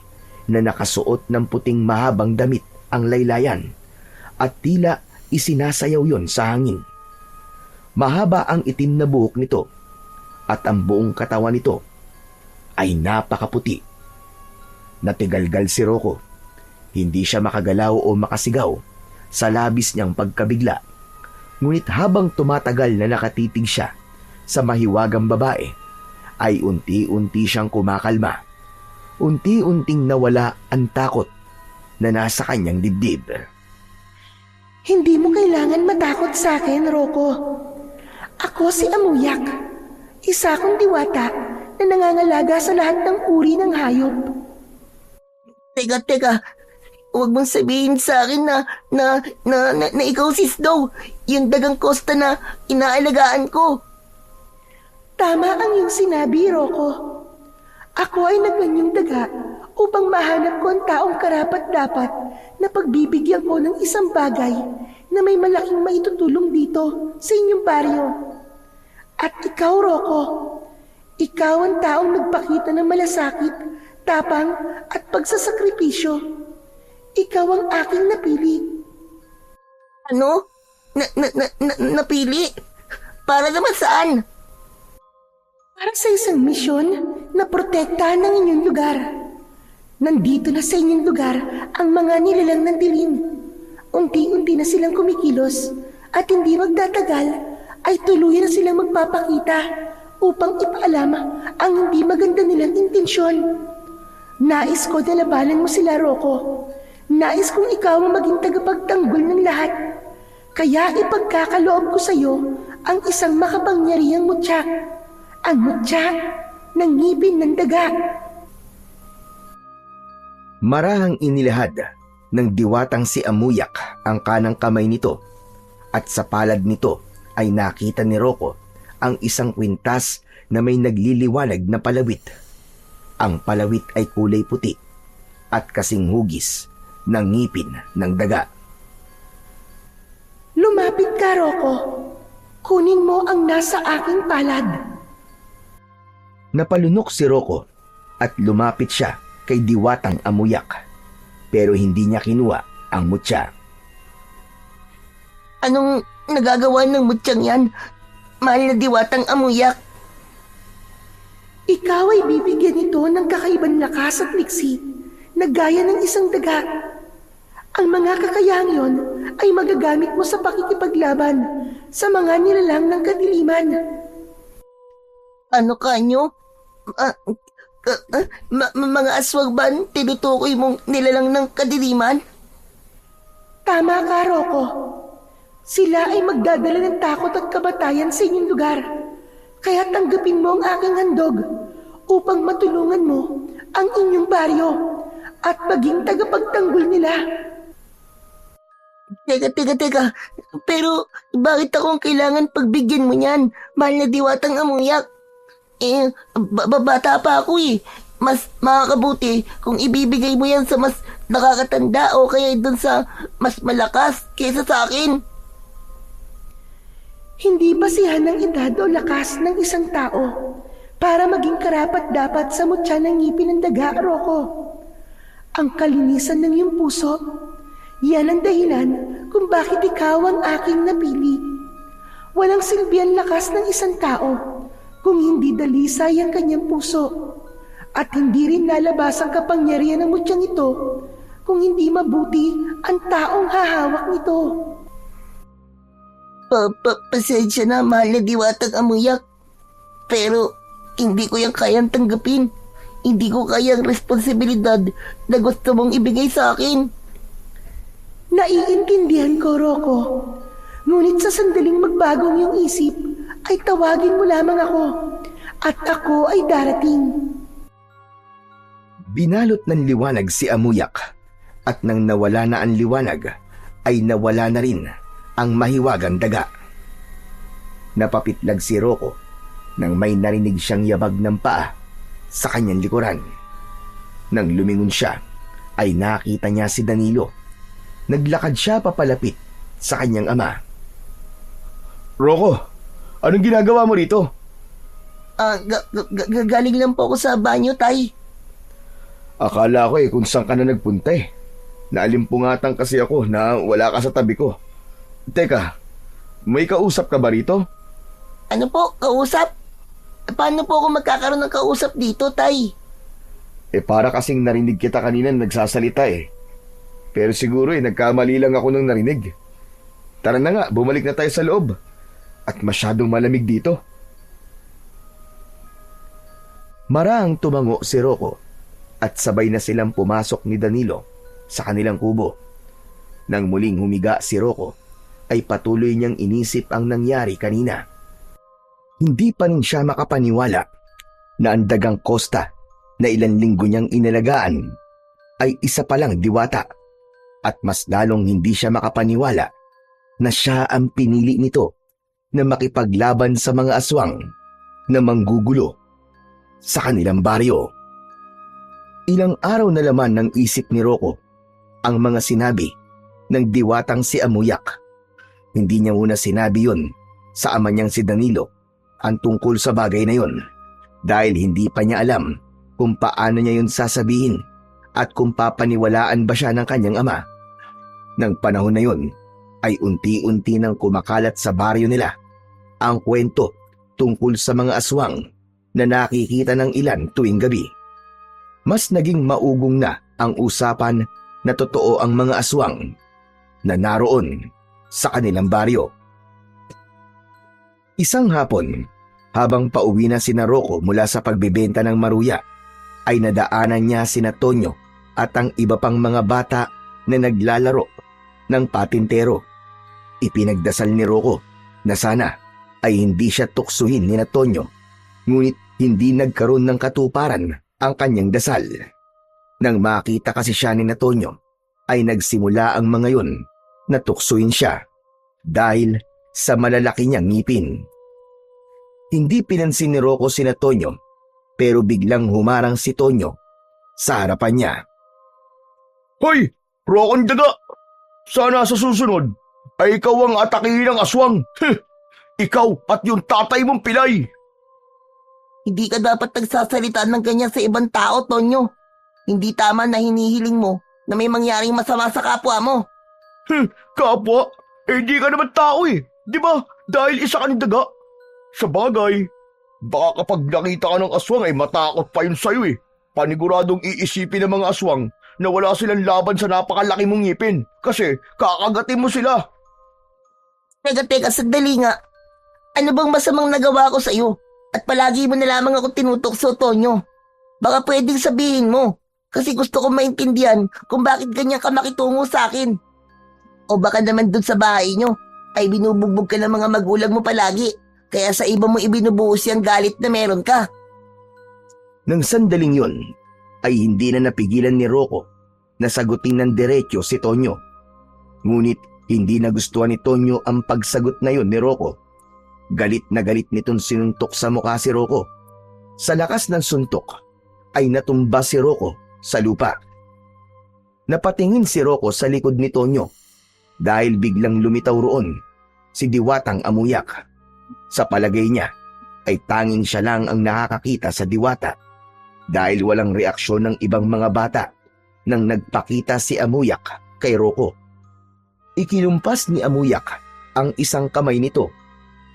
na nakasuot ng puting mahabang damit ang laylayan at tila isinasayaw yon sa hangin. Mahaba ang itim na buhok nito at ang buong katawan nito ay napakaputi. Natigalgal si Rocco. Hindi siya makagalaw o makasigaw sa labis niyang pagkabigla. Ngunit habang tumatagal na nakatitig siya sa mahiwagang babae, ay unti-unti siyang kumakalma. Unti-unting nawala ang takot na nasa kanyang dibdib. Hindi mo kailangan matakot sa akin, Rocco. Ako si Amuyak, isa kong diwata na nangangalaga sa lahat ng uri ng hayop. Teka. Huwag mong sabihin sa akin na ikaw si Snow, yung dagang Costa na inaalagaan ko. Tama ang iyong sinabi, Rocco. Ako ay nagmanyong daga upang mahanap ko ang taong karapat-dapat na pagbibigyan ko ng isang bagay na may malaking maitutulong dito sa inyong baryo. At ikaw, Rocco, ikaw ang taong nagpakita ng malasakit, tapang at pagsasakripisyo. Ikaw ang aking napili. Ano? Napili? Para naman saan? Para sa isang misyon na protektahan ng inyong lugar. Nandito na sa inyong lugar ang mga nilalang ng dilim. Unti-unti na silang kumikilos at hindi magtatagal ay tuluyan na silang magpapakita upang ipaalam ang hindi maganda nilang intensyon. Nais ko na labanan mo sila, Rocco. Nais kong ikaw ang maging tagapagtanggol ng lahat. Kaya ipagkakaloob ko sa iyo ang isang makapangyarihang mutya. Ang mutya ng ngipin ng daga. Marahang inilahad ng diwatang si Amuyak ang kanang kamay nito at sa palad nito ay nakita ni Rocco ang isang kwintas na may nagliliwanag na palawit. Ang palawit ay kulay puti at kasing hugis ng ngipin ng daga. Lumapit ka, Rocco. Kunin mo ang nasa aking palad. Napalunok si Rocco at lumapit siya kay diwatang Amuyak, pero hindi niya kinuha ang mutya. Anong nagagawa ng mutyang yan? Mahal na diwatang Amuyak. Ikaw ay bibigyan nito ng kakaibang lakas at liksi na gaya ng isang daga. Ang mga kakayahang yon ay magagamit mo sa pakikipaglaban sa mga nilalang ng kadiliman. Ano kanyo? Mga aswang ba tinutukoy mong nilalang ng kadiliman? Tama ka, Rocco. Sila ay magdadala ng takot at kabatayan sa inyong lugar. Kaya tanggapin mo ang aking handog upang matulungan mo ang inyong baryo at maging tagapagtanggol nila. Teka. Pero bakit ako ang kailangan pagbigyan mo niyan? Mahal na diwatang Amuyak. Bata pa ako eh. Mas makakabuti kung ibibigay mo yan sa mas nakakatanda o kaya dun sa mas malakas kaysa sa akin. Hindi basihan ng edad o lakas ng isang tao para maging karapat-dapat sa mutya ng ngipin ng daga, Rocco. Ang kalinisan ng iyong puso, yan ang dahilan kung bakit ikaw ang aking napili. Walang silbi ang lakas ng isang tao kung hindi dalisay ang kanyang puso. At hindi rin lalabas ang kapangyarihan ng mutyang ito kung hindi mabuti ang taong hahawak nito. Pasensya na, mahal na Diwatang Amuyak. Pero hindi ko yung kayang tanggapin. Hindi ko kayang responsibilidad na gusto mong ibigay sa akin. Naiintindihan ko, Rocco. Ngunit sa sandaling magbagong iyong isip, ay tawagin mo lamang ako. At ako ay darating. Binalot ng liwanag si Amuyak at nang nawala na ang liwanag ay nawala na rin ang mahiwagang daga. Napapitlag si Rocco nang may narinig siyang yabag ng paa sa kanyang likuran. Nang lumingon siya ay nakita niya si Danilo. Naglakad siya papalapit sa kanyang ama. Rocco, anong ginagawa mo rito? Galing lang po ako sa banyo, Tay. Akala ko kung saan ka na nagpunta eh. Naalimpungatan kasi ako na wala ka sa tabi ko. Teka, may kausap ka ba rito? Ano po, kausap? Paano po ako magkakaroon ng kausap dito, Tay? Para kasing narinig kita kanina nagsasalita eh. Pero siguro nagkamali lang ako nung narinig. Tara na nga, bumalik na tayo sa loob. At masyadong malamig dito. Maraang tumango si Rocco at sabay na silang pumasok ni Danilo sa kanilang kubo. Nang muling humiga si Rocco ay patuloy niyang inisip ang nangyari kanina. Hindi pa rin siya makapaniwala na ang dagang Costa na ilang linggo niyang inalagaan ay isa palang diwata at mas lalong hindi siya makapaniwala na siya ang pinili nito na makipaglaban sa mga aswang na manggugulo sa kanilang baryo. Ilang araw na laman ng isip ni Rocco ang mga sinabi ng diwatang si Amuyak. Hindi niya muna sinabi yun sa ama niyang si Danilo ang tungkol sa bagay na yun dahil hindi pa niya alam kung paano niya yun sasabihin at kung papaniwalaan ba siya ng kanyang ama. Nang panahon na yun ay unti-unti nang kumakalat sa baryo nila ang kwento tungkol sa mga aswang na nakikita ng ilan tuwing gabi. Mas naging maugong na ang usapan na totoo ang mga aswang na naroon sa kanilang baryo. Isang hapon, habang pauwi na sina Rocco mula sa pagbebenta ng maruya, ay nadaanan niya sina Tonyo at ang iba pang mga bata na naglalaro ng patintero. Ipinagdasal ni Rocco na sana ay hindi siya tuksuhin ni Tonyo, ngunit hindi nagkaroon ng katuparan ang kanyang dasal. Nang makita kasi siya ni Tonyo, ay nagsimula ang mga yun na tuksuin siya dahil sa malalaki niyang ngipin. Hindi pinansin ni Rocco si Tonyo, pero biglang humarang si Tonyo sa harapan niya. Hoy! Rocco daga! Sana sa susunod ay ikaw ang atakihin ng aswang. Ikaw at yung tatay mong pilay. Hindi ka dapat nagsasalita ng ganyan sa ibang tao, Tonyo. Hindi tama na hinihiling mo na may mangyaring masama sa kapwa mo. Kapwa? Hindi ka naman tao eh. Di ba? Dahil isa ka ng daga. Sa bagay, baka kapag nakita ka ng aswang ay matakot pa yun sa'yo eh. Paniguradong iisipin ng mga aswang na wala silang laban sa napakalaki mong ngipin kasi kakagatin mo sila. Teka, sandali nga. Ano bang masamang nagawa ko sa'yo? At palagi mo na lamang ako tinutokso, Tonyo. Baka pwedeng sabihin mo, kasi gusto ko maintindihan kung bakit ganyan ka makitungo sa akin. O baka naman dun sa bahay nyo, ay binubugbog ka ng mga magulang mo palagi, kaya sa iba mo ibinubuhos yung galit na meron ka. Nang sandaling yun, ay hindi na napigilan ni Rocco na sagutin ng diretsyo si Tonyo. Ngunit hindi nagustuhan ni Tonyo ang pagsagot na yun ni Rocco. Galit na galit nitong sinuntok sa mukha si Rocco. Sa lakas ng suntok, ay natumba si Rocco sa lupa. Napatingin si Rocco sa likod ni Tonyo dahil biglang lumitaw roon si Diwatang Amuyak. Sa palagay niya ay tanging siya lang ang nakakakita sa diwata dahil walang reaksyon ng ibang mga bata nang nagpakita si Amuyak kay Rocco. Ikinumpas ni Amuyak ang isang kamay nito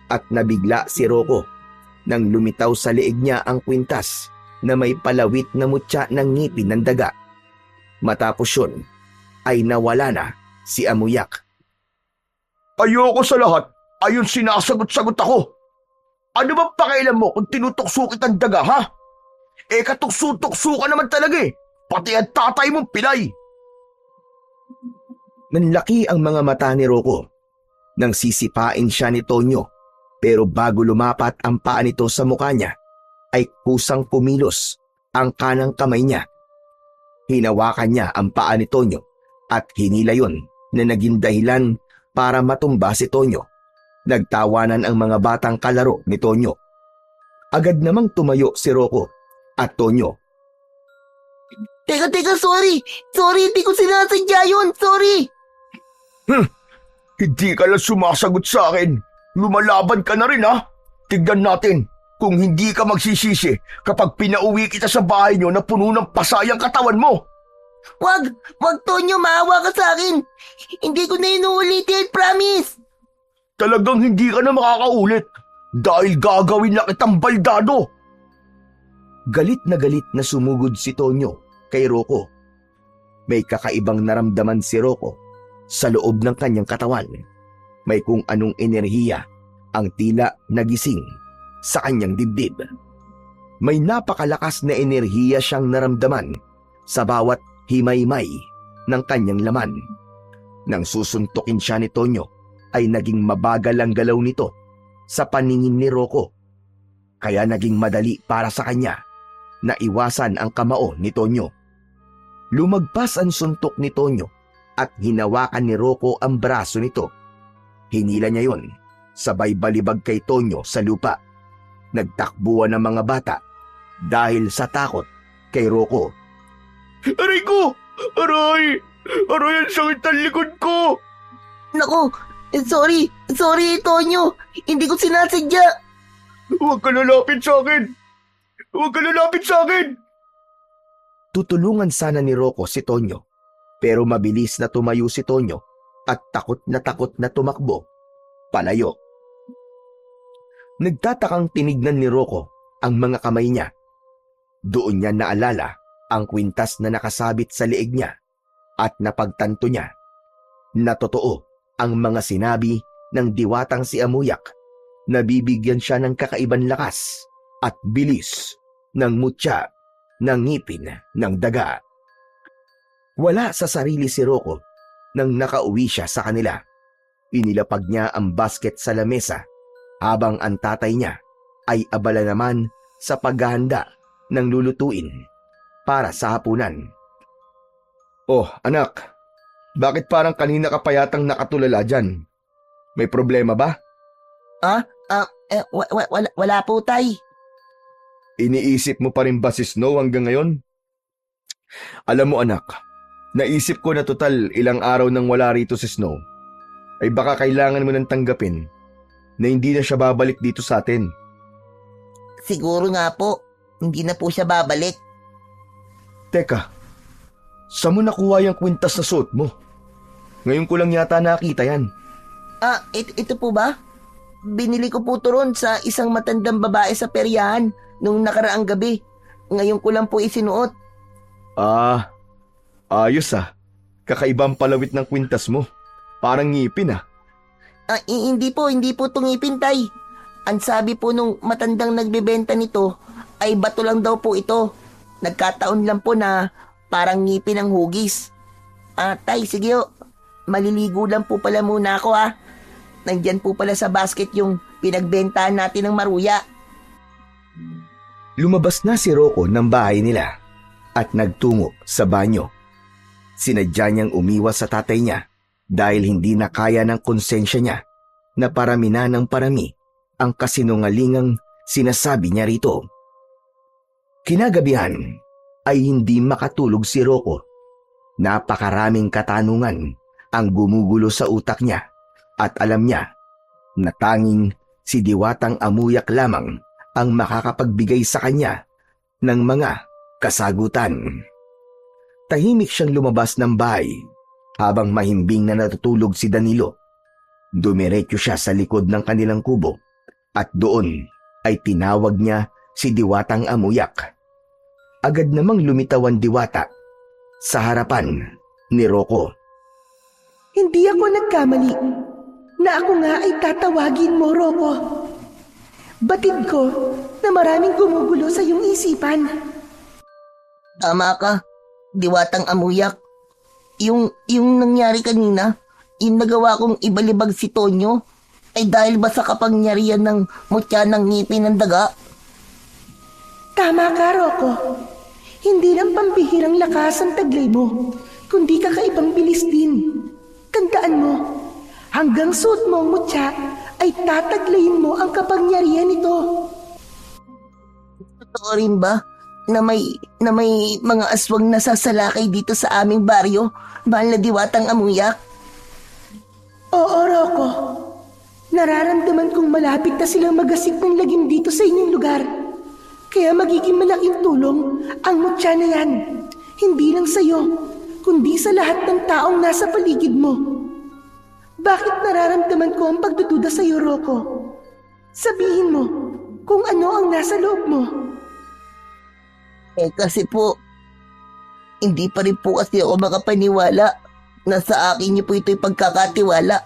at nabigla si Rocco nang lumitaw sa leeg niya ang kwintas na may palawit na mutya ng ngipin ng daga. Matapos yun ay nawala na si Amuyak. Ayoko sa lahat. Ayun sinasagot-sagot ako. Ano ba pakialam mo kung tinutukso kitang daga, ha? Katukso-tukso ka naman talaga eh. Pati ang tatay mong pilay. Nanlaki ang mga mata ni Rocco nang sisipain siya ni Tonyo, pero bago lumapat ang paa nito sa mukha niya ay kusang kumilos ang kanang kamay niya. Hinawakan niya ang paa ni Tonyo at hinila yun na naging dahilan para matumba si Tonyo. Nagtawanan ang mga batang kalaro ni Tonyo. Agad namang tumayo si Rocco at Tonyo. Teka, sorry! Sorry, hindi ko sinasadya yun! Sorry! Hindi ka lang sumasagot sa akin. Lumalaban ka na rin, ha? Tignan natin kung hindi ka magsisisi kapag pinauwi kita sa bahay nyo na puno ng pasayang katawan mo. Wag Tonyo, maawa ka sa akin! Hindi ko na inuulitin, promise! Talagang hindi ka na makakaulit dahil gagawin na kitang baldado. Galit na sumugod si Tonyo kay Rocco. May kakaibang naramdaman si Rocco sa loob ng kanyang katawan. May kung anong enerhiya ang tila nagising sa kanyang dibdib. May napakalakas na enerhiya siyang naramdaman sa bawat himay-may ng kanyang laman. Nang susuntukin siya ni Tonyo, ay naging mabagal ang galaw nito sa paningin ni Rocco. Kaya naging madali para sa kanya na iwasan ang kamao ni Tonyo. Lumagpas ang suntok ni Tonyo at hinawakan ni Rocco ang braso nito. Hinila niya yon, sabay balibag kay Tonyo sa lupa. Nagtakbuhan ang mga bata dahil sa takot kay Rocco. Aray ko! Aray! Aray, ang sakit ang likod ko! Naku, sorry, Tonyo! Hindi ko sinasadya! Huwag ka lalapit sa akin! Huwag ka lalapit sa akin! Tutulungan sana ni Rocco si Tonyo, pero mabilis na tumayo si Tonyo at takot na tumakbo palayo. Nagtatakang tinignan ni Rocco ang mga kamay niya. Doon niya naalala ang kwintas na nakasabit sa leeg niya at napagtanto niya na totoo ang mga sinabi ng diwatang si Amuyak na bibigyan siya ng kakaibang lakas at bilis ng mutya ng ngipin ng daga. Wala sa sarili si Rocco nang nakauwi siya sa kanila. Inilapag niya ang basket sa lamesa habang ang tatay niya ay abala naman sa paghahanda ng lulutuin para sa hapunan. Oh, anak. Bakit parang kanina ka pa yatang nakatulala dyan? May problema ba? Wala po, tay. Iniisip mo pa rin ba si Snow hanggang ngayon? Alam mo anak, naisip ko na total ilang araw nang wala rito si Snow, ay baka kailangan mo nang tanggapin na hindi na siya babalik dito sa atin. Siguro nga po, hindi na po siya babalik. Teka, saan mo nakuha yung kwintas na suot mo? Ngayon ko lang yata nakita yan. Ito po ba? Binili ko po ito ron sa isang matandang babae sa peryahan nung nakaraang gabi. Ngayon ko lang po isinuot. Ayos ah. Kakaibang palawit ng kwintas mo. Parang ngipin ah. Hindi po tungipin, tay. Ang sabi po nung matandang nagbebenta nito ay bato lang daw po ito. Nagkataon lang po na parang ngipin ng hugis. Tay, sige o. Maliligo lang po pala muna ako Nandyan po pala sa basket yung pinagbentahan natin ng maruya. Lumabas na si Rocco ng bahay nila at nagtungo sa banyo. Sinadya niyang umiwas sa tatay niya dahil hindi na kaya ng konsensya niya na parami na ng parami ang kasinungalingang sinasabi niya rito. Kinagabihan ay hindi makatulog si Rocco. Napakaraming katanungan ang gumugulo sa utak niya at alam niya na tanging si Diwatang Amuyak lamang ang makakapagbigay sa kanya ng mga kasagutan. Tahimik siyang lumabas ng bahay Habang mahimbing na natutulog si Danilo, dumiretso siya sa likod ng kanilang kubo at doon ay tinawag niya si Diwatang Amuyak. Agad namang lumitaw ang Diwata sa harapan ni Rocco. Hindi ako nagkamali na ako nga ay tatawagin mo, Rocco. Batid ko na maraming gumugulo sa iyong isipan. Tama ka, Diwatang Amuyak. Yung nangyari kanina, yung nagawa kong ibalibag si Tonyo, ay dahil ba sa kapangyarihan ng mutya ng ngipin ng daga? Tama ka, Rocco. Hindi lang pambihirang lakas ang taglay mo, kundi kakaibang bilis din. Tandaan mo, hanggang suot mo ang mutya, ay tataglayin mo ang kapangyarihan nito. Totoo rin ba na may mga aswang nasasalakay dito sa aming baryo, mahal na Diwatang Amuyak? Oo, Rocco. Nararamdaman kong malapit na silang magasik ng lagim dito sa inyong lugar. Kaya magiging malaking tulong ang mutya na yan. Hindi lang sa'yo, kundi sa lahat ng taong nasa paligid mo. Bakit nararamdaman ko ang pagdududa sa'yo, Rocco? Sabihin mo kung ano ang nasa loob mo. Kasi po, hindi pa rin po kasi ako makapaniwala na sa akin niyo po ito'y pagkakatiwala.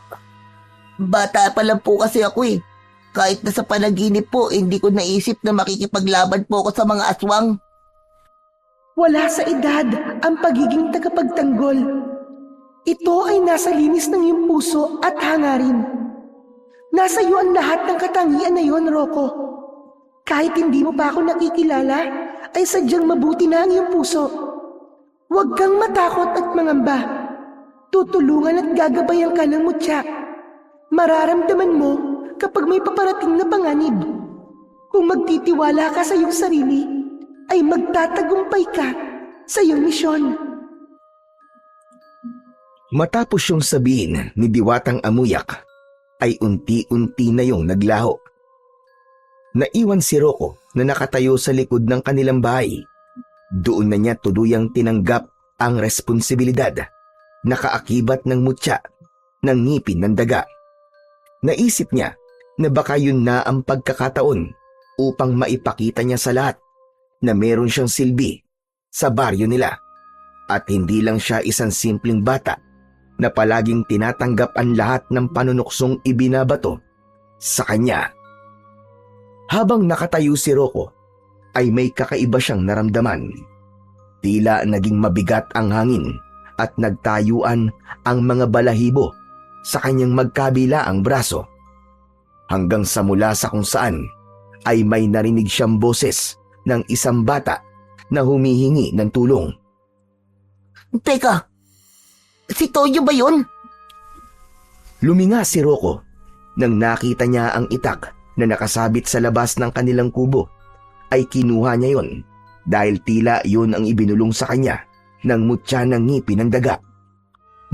Bata pa lang po kasi ako eh. Kahit na sa panaginip po, hindi ko naisip na makikipaglaban po ako sa mga aswang. Wala sa edad ang pagiging tagapagtanggol. Ito ay nasa linis ng iyong puso at hangarin. Nasa iyo ang lahat ng katangian na iyon, Rocco. Kahit hindi mo pa ako nakikilala, ay sadyang mabuti na ang iyong puso. Huwag kang matakot at mangamba. Tutulungan at gagabayan ka ng mutya. Mararamdaman mo kapag may paparating na panganib. Kung magtitiwala ka sa iyong sarili, ay magtatagumpay ka sa iyong misyon. Matapos yung sabihin ni Diwatang Amuyak, ay unti-unti na yung naglaho. Naiwan si Rocco na nakatayo sa likod ng kanilang bahay. Doon na niya tuluyang tinanggap ang responsibilidad na kaakibat ng mutya ng ngipin ng daga. Naisip niya na baka yun na ang pagkakataon upang maipakita niya sa lahat na meron siyang silbi sa baryo nila at hindi lang siya isang simpleng bata na palaging tinatanggap ang lahat ng panunuksong ibinabato sa kanya. Habang nakatayo si Rocco, ay may kakaiba siyang naramdaman. Tila naging mabigat ang hangin at nagtayuan ang mga balahibo sa kanyang magkabila ang braso. Hanggang sa mula sa kung saan ay may narinig siyang boses ng isang bata na humihingi ng tulong. Teka, si Toyo ba yun? Luminga si Rocco nang nakita niya ang itak na nakasabit sa labas ng kanilang kubo. Ay kinuha niya yon dahil tila yun ang ibinulong sa kanya ng mutya ng ngipin ng daga.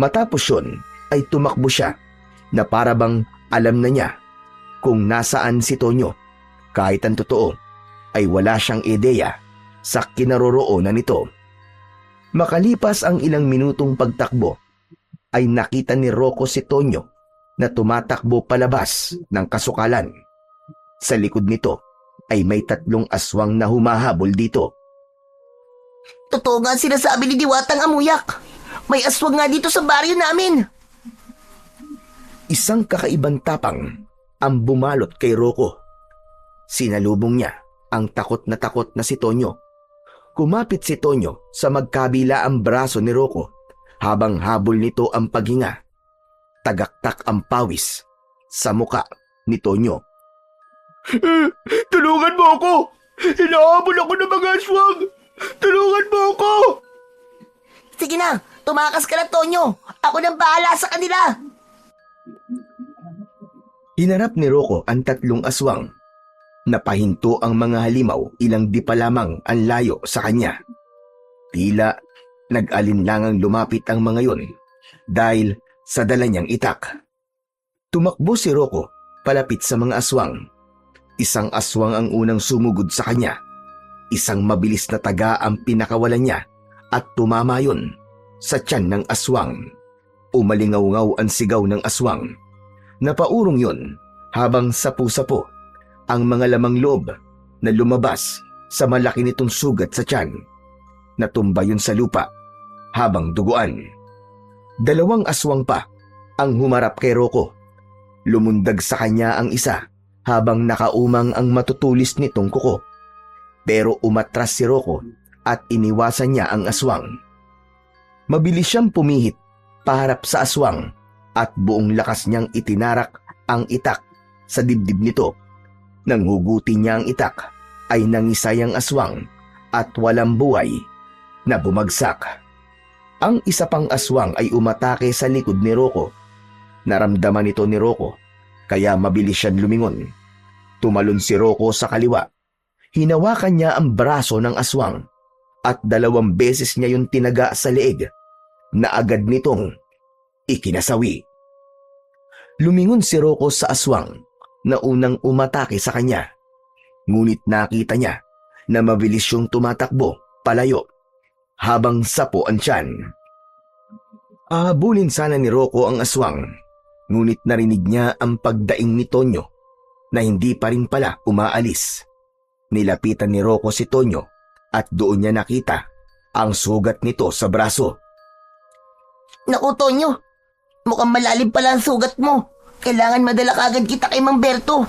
Matapos yun ay tumakbo siya na parabang alam na niya kung nasaan si Tonyo. Kahit ang totoo ay wala siyang ideya sa kinaroroonan nito. Makalipas ang ilang minutong pagtakbo ay nakita ni Rocco si Tonyo na tumatakbo palabas ng kasukalan. Sa likod nito ay may 3 aswang na humahabol dito. Totoo nga sinasabi ni Diwatang Amuyak. May aswang nga dito sa baryo namin. Isang kakaibang tapang ang bumalot kay Rocco. Sinalubong niya ang takot na si Tonyo. Kumapit si Tonyo sa magkabila ang braso ni Rocco habang habol nito ang paghinga. Tagaktak ang pawis sa muka ni Tonyo. Tulungan mo ako! Hinahabol ako ng mga aswang! Tulungan mo ako! Sige na, tumakas ka na, Tonyo. Ako nang bahala sa kanila. Hinarap ni Rocco ang 3 aswang. Napahinto ang mga halimaw, ilang di pa lamang ang layo sa kanya. Tila nag-alinlangang lumapit ang mga yon dahil sa dala niyang itak. Tumakbo si Rocco palapit sa mga aswang. Isang aswang ang unang sumugod sa kanya. Isang mabilis na taga ang pinakawalan niya at tumama yon sa tiyan ng aswang. Umalingaw-ngaw ang sigaw ng aswang. Napaurong yun habang sapu-sapo ang mga lamang loob na lumabas sa malaki nitong sugat sa tiyan. Natumba yun sa lupa habang duguan. 2 aswang pa ang humarap kay Rocco. Lumundag sa kanya ang isa habang nakaumang ang matutulis nitong kuko. Pero umatras si Rocco at iniwasan niya ang aswang. Mabilis siyang pumihit paharap sa aswang at buong lakas niyang itinarak ang itak sa dibdib nito. Nang hugutin niya ang itak ay nangisay ang aswang at walang buhay na bumagsak. Ang isa pang aswang ay umatake sa likod ni Rocco. Naramdaman ito ni Rocco kaya mabilis siyang lumingon. Tumalon si Rocco sa kaliwa. Hinawakan niya ang braso ng aswang at 2 beses niya yung tinaga sa leeg na agad nitong ikinasawi. Lumingon si Rocco sa aswang na unang umatake sa kanya. Ngunit nakita niya na mabilis siyang tumatakbo palayo habang sapo ang tiyan. Ahabulin sana ni Rocco ang aswang, ngunit narinig niya ang pagdaing ni Tonyo na hindi pa rin pala umaalis. Nilapitan ni Rocco si Tonyo at doon niya nakita ang sugat nito sa braso. Naku, Tonyo, mukhang malalim pala ang sugat mo. Kailangan madala kagad kita kay Mang Berto.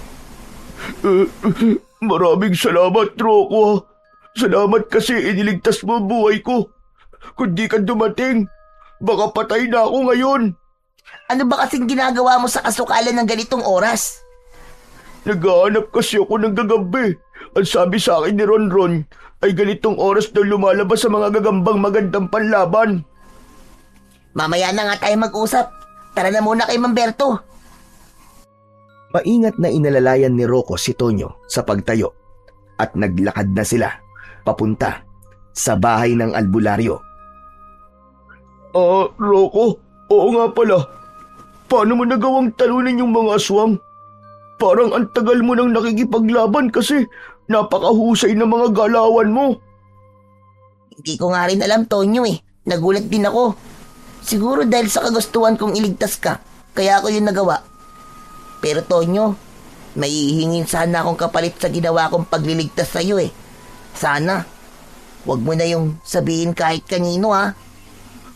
Maraming salamat, Rocco. Salamat kasi iniligtas mo ang buhay ko. Kung di ka dumating, baka patay na ako ngayon. Ano ba kasing ginagawa mo sa kasukalan ng ganitong oras? Naghahanap kasi ako ng gagabi. Ang sabi sa akin ni Ronron ay ganitong oras daw lumalabas sa mga gagambang magandang panlaban. Mamaya na nga tayo mag-usap. Tara na muna kay Mang Berto. Maingat na inalalayan ni Rocco si Tonyo sa pagtayo at naglakad na sila papunta sa bahay ng albularyo. Rocco, oo nga pala. Paano mo nagawang talunin yung mga aswang? Parang ang tagal mo nang nakikipaglaban kasi napakahusay ng mga galawan mo. Hindi ko nga rin alam, Tonyo eh. Nagulat din ako. Siguro dahil sa kagustuhan kong iligtas ka, kaya ako yun nagawa. Pero Tonyo, may hihingin sana akong kapalit sa ginawa kong pagliligtas sa'yo eh. Sana, wag mo na yung sabihin kahit kanino ha.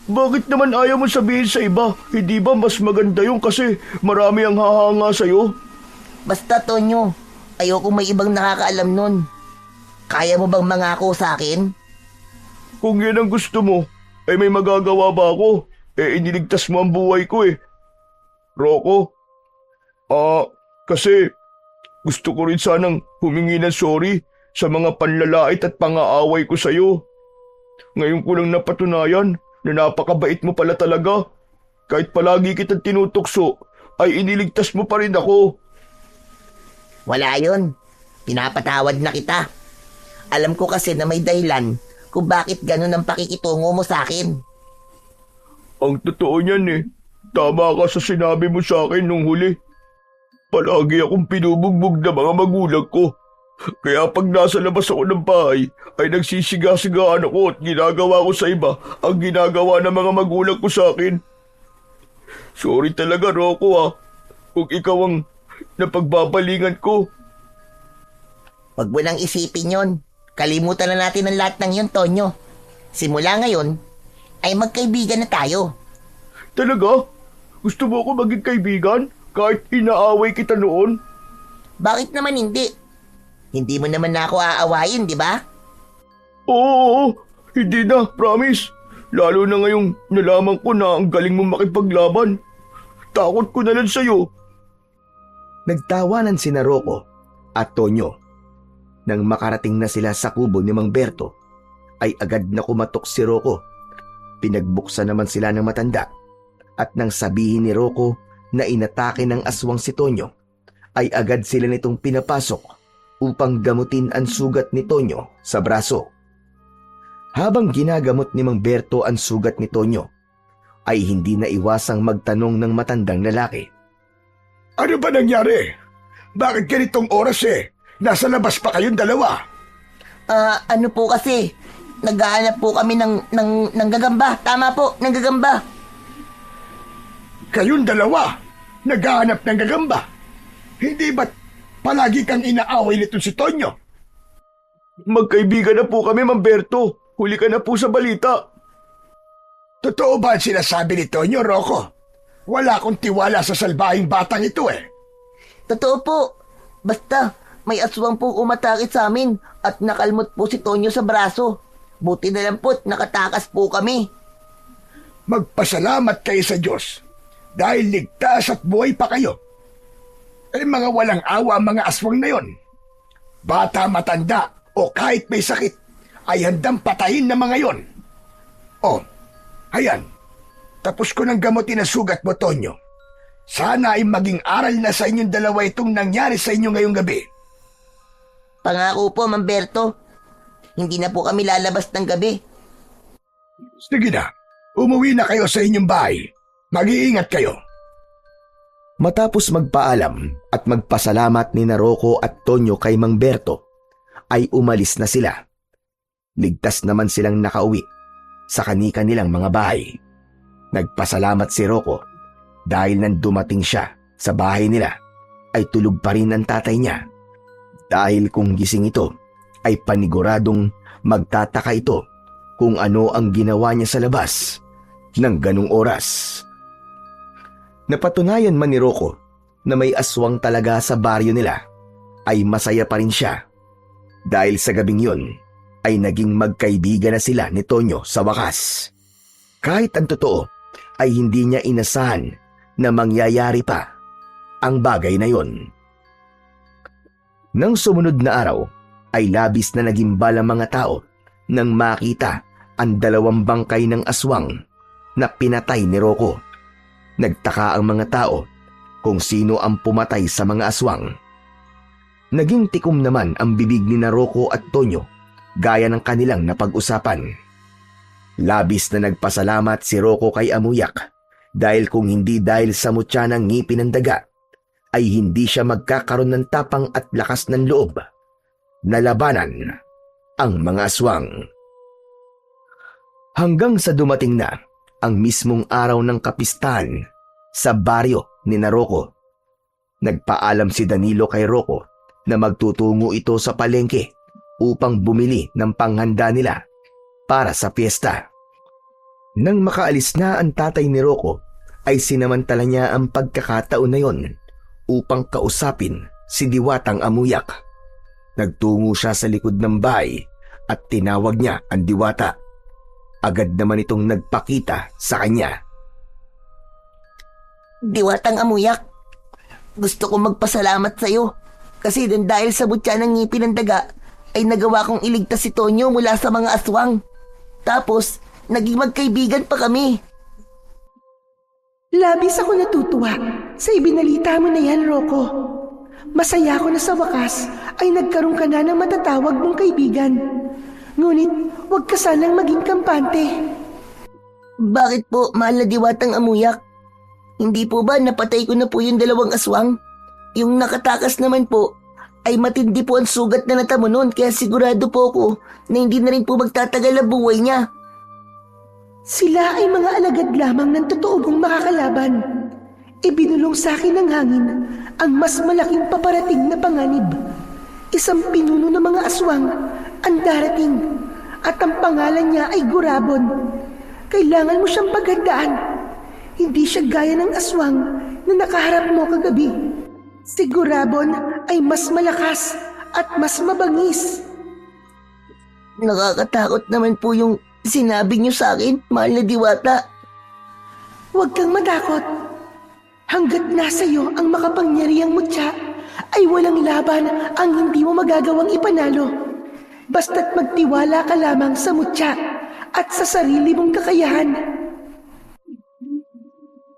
Bakit naman ayaw mo sabihin sa iba? Hindi ba mas maganda yung kasi marami ang hahanga sa'yo? Basta Tonyo, ayoko may ibang nakakaalam nun. Kaya mo bang mangako sa akin? Kung yan ang gusto mo, ay may magagawa ba ako? Iniligtas mo ang buhay ko eh. Rocco? Kasi gusto ko rin sanang humingi ng sorry sa mga panlalait at pang-aaway ko sa'yo. Ngayon ko lang napatunayan na napakabait mo pala talaga. Kahit palagi kitang tinutukso, ay iniligtas mo pa rin ako. Wala yun. Pinapatawad na kita. Alam ko kasi na may dahilan kung bakit ganun ang pakikitungo mo sa akin. Ang totoo niyan eh. Tama ka sa sinabi mo sa akin nung huli. Palagi akong pinubugbog ng mga magulang ko. Kaya pag nasa labas ako ng bahay, ay nagsisiga-sigaan ako at ginagawa ko sa iba ang ginagawa ng mga magulang ko sa akin. Sorry talaga, Rocco kung ikaw ang napagbabalingan ko. Huwag mo nang isipin yon. Kalimutan na natin ang lahat ng yun, Tonyo. Simula ngayon, ay magkaibigan na tayo. Talaga? Gusto mo ako maging kaibigan? Kahit inaaway kita noon? Bakit naman hindi? Hindi mo naman na ako aawayin, di ba? Oo, hindi na, promise. Lalo na ngayong nalaman ko na ang galing mo makipaglaban. Takot ko na lang sa'yo. Nagtawanan sina Rocco at Tonyo. Nang makarating na sila sa kubo ni Mang Berto, ay agad na kumatok si Rocco. Pinagbuksan naman sila ng matanda at nang sabihin ni Rocco na inatake ng aswang si Tonyo, ay agad sila nitong pinapasok upang gamutin ang sugat ni Tonyo sa braso. Habang ginagamot ni Mang Berto ang sugat ni Tonyo, ay hindi na iwasang magtanong ng matandang lalaki. Ano ba nangyari? Bakit ganitong oras Nasa labas pa kayong dalawa? Ano po kasi, naghahanap po kami ng gagamba. Tama po, ng gagamba. Kayong dalawa, naghahanap ng gagamba. Hindi ba't palagi kang inaaway nito si Tonyo? Magkaibigan na po kami, Mamberto. Huli ka na po sa balita. Totoo ba ang sinasabi ni Tonyo, Rocco? Wala akong tiwala sa salbahing batang ito eh. Totoo po. Basta, may aswang po umatake sa amin at nakalmot po si Tonyo sa braso. Buti na lang po't nakatakas po kami. Magpasalamat kayo sa Diyos dahil ligtas at buhay pa kayo. Eh mga walang awa ang mga aswang na yon. Bata, matanda o kahit may sakit ay handang patayin na mga yon. Oh, ayan. Tapos ko ng gamutin ang sugat mo, Tonyo. Sana ay maging aral na sa inyong dalawa itong nangyari sa inyo ngayong gabi. Pangako po, Mamberto. Hindi na po kami lalabas ng gabi. Sige na, umuwi na kayo sa inyong bahay. Mag-iingat kayo. Matapos magpaalam at magpasalamat ni Rocco at Tonyo kay Mang Berto, ay umalis na sila. Ligtas naman silang nakauwi sa kani-kanilang mga bahay. Nagpasalamat si Rocco dahil nang dumating siya sa bahay nila ay tulog pa rin ang tatay niya. Dahil kung gising ito ay paniguradong magtataka ito kung ano ang ginawa niya sa labas ng ganung oras. Napatunayan man ni Rocco na may aswang talaga sa baryo nila, ay masaya pa rin siya. Dahil sa gabing yun ay naging magkaibigan na sila ni Tonyo sa wakas. Kahit ang totoo ay hindi niya inasahan na mangyayari pa ang bagay na yon. Nang sumunod na araw ay labis na nagimbal ang mga tao nang makita ang 2 bangkay ng aswang na pinatay ni Rocco. Nagtaka ang mga tao kung sino ang pumatay sa mga aswang. Naging tikom naman ang bibig ni Rocco at Tonyo gaya ng kanilang napag-usapan. Labis na nagpasalamat si Rocco kay Amuyak dahil kung hindi dahil sa mutya ng ngipin ng daga ay hindi siya magkakaroon ng tapang at lakas ng loob na labanan ang mga aswang. Hanggang sa dumating na ang mismong araw ng kapistahan sa baryo ni Rocco. Nagpaalam si Danilo kay Rocco na magtutungo ito sa palengke upang bumili ng panghanda nila para sa piyesta. Nang makaalis na ang tatay ni Rocco, ay sinamantala niya ang pagkakataon na yon upang kausapin si Diwatang Amuyak. Nagtungo siya sa likod ng bahay at tinawag niya ang Diwata. Agad naman itong nagpakita sa kanya. Diwatang Amuyak, gusto kong magpasalamat sa iyo kasi dahil sa butya ng ngipin ng daga ay nagawa kong iligtas si Tonyo mula sa mga aswang. Tapos, naging magkaibigan pa kami. Labis ako natutuwa sa ibinalita mo na yan, Rocco. Masaya ako na sa wakas ay nagkaroon ka na ng matatawag mong kaibigan. Ngunit, huwag ka sanang maging kampante. Bakit po, mahal na Diwatang Amuyak? Hindi po ba napatay ko na po yung 2 aswang? Yung nakatakas naman po ay matindi po ang sugat na natamo noon kaya sigurado po ako na hindi na rin po magtatagal ang buhay niya. Sila ay mga alagad lamang ng totoo mong makakalaban. Ibinulong sa akin ng hangin ang mas malaking paparating na panganib. Isang pinuno ng mga aswang ang darating at ang pangalan niya ay Gurabon. Kailangan mo siyang paghandaan. Hindi siya gaya ng aswang na nakaharap mo kagabi. Si Gurabon ay mas malakas at mas mabangis. Nakakatakot naman po yung sinabi niyo sa akin, mahal na Diwata. Huwag kang matakot. Hanggat nasa iyo ang makapangyarihang mutya, ay walang laban ang hindi mo magagawang ipanalo. Basta't magtiwala ka lamang sa mutya at sa sarili mong kakayahan.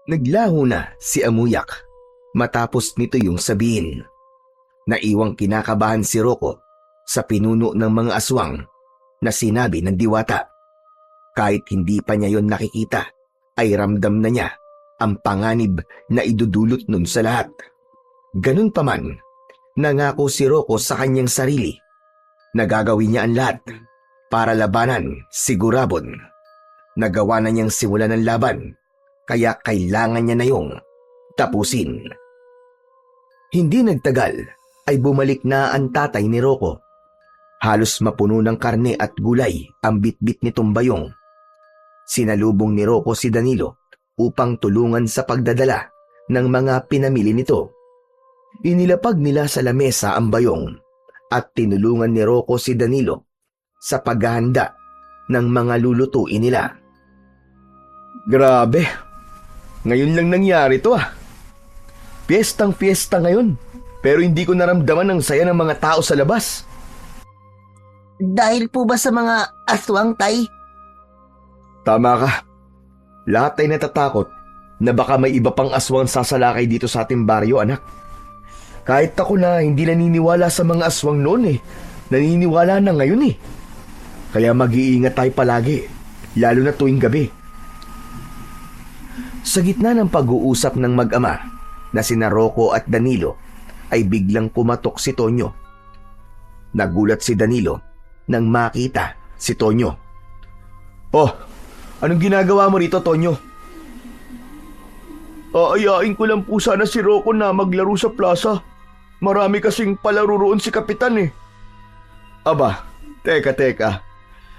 Naglaho na si Amuyak matapos nito yung sabihin. Naiwang kinakabahan si Rocco sa pinuno ng mga aswang na sinabi ng Diwata. Kahit hindi pa niya yon nakikita, ay ramdam na niya ang panganib na idudulot nun sa lahat. Ganun pa man, nangako si Rocco sa kanyang sarili na gagawin niya ang lahat para labanan si Gurabon. Nagawa na niyang simulan ng laban kaya kailangan niya na yung tapusin. Hindi nagtagal ay bumalik na ang tatay ni Rocco. Halos mapuno ng karne at gulay ang bitbit nitong bayong. Sinalubong ni Rocco si Danilo upang tulungan sa pagdadala ng mga pinamili nito. Inilapag nila sa lamesa ang bayong at tinulungan ni Rocco si Danilo sa paghahanda ng mga lulutuin nila. Grabe, ngayon lang nangyari to ah. Piyestang-piyesta ngayon, pero hindi ko naramdaman ang saya ng mga tao sa labas. Dahil po ba sa mga aswang, Tay? Tama ka. Lahat ay natatakot na baka may iba pang aswang sasalakay dito sa ating baryo, anak. Kahit ako na hindi naniniwala sa mga aswang noon naniniwala na ngayon eh. Kaya mag-iingat tayo palagi, lalo na tuwing gabi. Sa gitna ng pag-uusap ng mag-ama na sina Rocco at Danilo ay biglang kumatok si Tonyo. Nagulat si Danilo nang makita si Tonyo. Oh, anong ginagawa mo rito, Tonyo? Aayain ko lang po sana si Rocco na maglaro sa plaza. Marami kasing palaro roon si Kapitan eh. Aba, teka.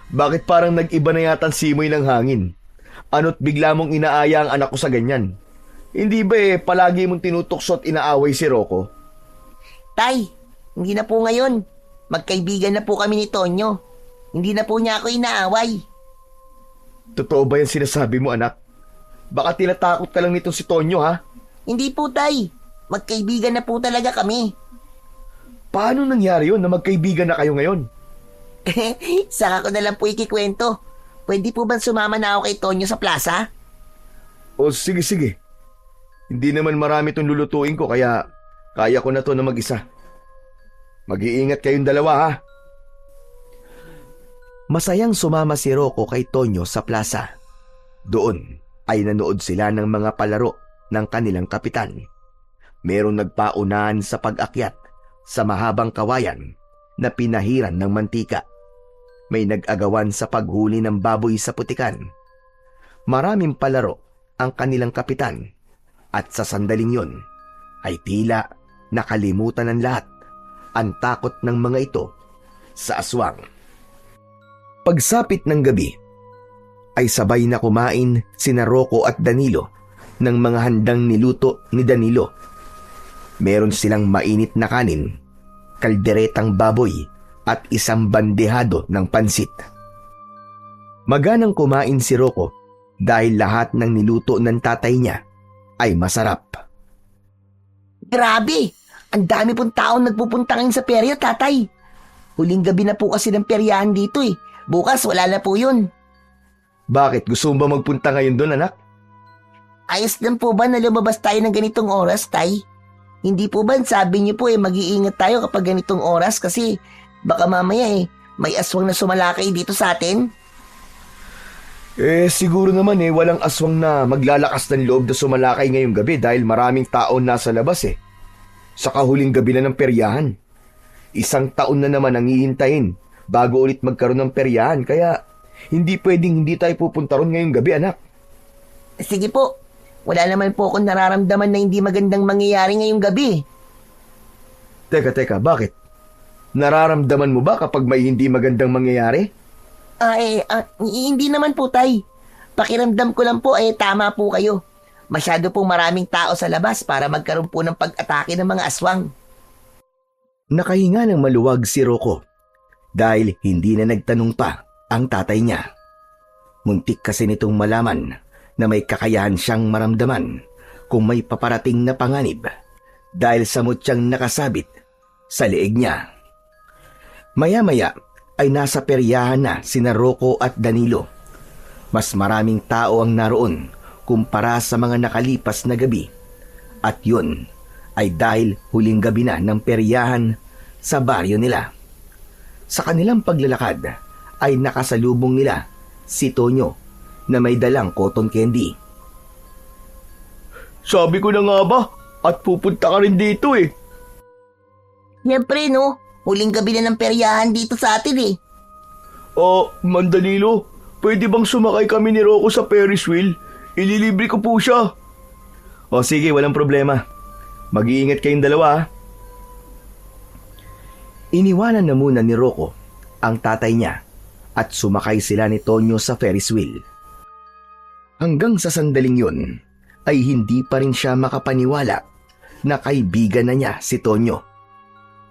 Bakit parang nag-iba na yata ang simoy ng hangin? Ano't bigla mong inaaya ang anak ko sa ganyan? Hindi ba palagi mong tinutokso at inaaway si Rocco? Tay, hindi na po ngayon. Magkaibigan na po kami ni Tonyo. Hindi na po niya ako inaaway. Totoo ba yan sinasabi mo, anak? Baka tinatakot ka lang nitong si Tonyo, ha? Hindi po, Tay. Magkaibigan na po talaga kami. Paano nangyari yun na magkaibigan na kayo ngayon? Saka ko na lang po ikikwento. Pwede po ba sumama na ako kay Tonyo sa plaza? O sige. Hindi naman marami itong lulutuin ko kaya kaya ko na to na mag-isa. Mag-iingat kayong dalawa, ha? Masayang sumama si Rocco kay Tonyo sa plaza. Doon ay nanood sila ng mga palaro ng kanilang kapitan. Merong nagpaunahan sa pag-akyat sa mahabang kawayan na pinahiran ng mantika. May nag-agawan sa paghuli ng baboy sa putikan. Maraming palaro ang kanilang kapitan at sa sandaling yun ay tila nakalimutan ng lahat ang takot ng mga ito sa aswang. Pagsapit ng gabi ay sabay na kumain sina Rocco at Danilo ng mga handang niluto ni Danilo. Meron silang mainit na kanin, kalderetang baboy at isang bandehado ng pansit. Maganang kumain si Rocco dahil lahat ng niluto ng tatay niya ay masarap. Grabe! Ang dami pong taong nagpupunta ngayon sa perya, Tatay. Huling gabi na po kasi ng peryahan dito eh. Bukas wala na po yun. Bakit? Gusto mo ba magpunta ngayon doon, anak? Ayos lang po ba na lumabas tayo ng ganitong oras, Tay? Hindi po ba sabi niyo po mag-iingat tayo kapag ganitong oras kasi baka mamaya may aswang na sumalakay dito sa atin? Siguro naman walang aswang na maglalakas ng loob na sumalakay ngayong gabi dahil maraming tao nasa labas eh. Sa kahuling gabi na ng peryahan. 1 taon na naman ang hihintayin bago ulit magkaroon ng peryahan kaya hindi pwedeng hindi tayo pupunta ron ngayong gabi, anak. Sige po. Wala naman po akong nararamdaman na hindi magandang mangyayari ngayong gabi. Teka, bakit? Nararamdaman mo ba kapag may hindi magandang mangyayari? Hindi naman po, Tay. Pakiramdam ko lang po tama po kayo. Masyado pong maraming tao sa labas para magkaroon po ng pag-atake ng mga aswang. Nakahinga ng maluwag si Rocco dahil hindi na nagtanong pa ang tatay niya. Muntik kasi nitong malaman na may kakayahan siyang maramdaman kung may paparating na panganib dahil sa mutyang nakasabit sa leeg niya. Maya-maya ay nasa peryahan na sina Rocco at Danilo. Mas maraming tao ang naroon kumpara sa mga nakalipas na gabi. At yun ay dahil huling gabi na ng peryahan sa baryo nila. Sa kanilang paglalakad ay nakasalubong nila si Tonyo na may dalang cotton candy. Sabi ko na nga ba? At pupunta ka rin dito eh. Siyempre no, huling gabi na ng peryahan dito sa atin eh. Mandanilo, pwede bang sumakay kami ni Rocco sa Ferris wheel? Ililibre ko po siya. O sige, walang problema. Mag-iingat kayong dalawa ha. Iniwanan na muna ni Rocco ang tatay niya at sumakay sila ni Tonyo sa Ferris wheel. Hanggang sa sandaling yun ay hindi pa rin siya makapaniwala na kaibigan na niya si Tonyo.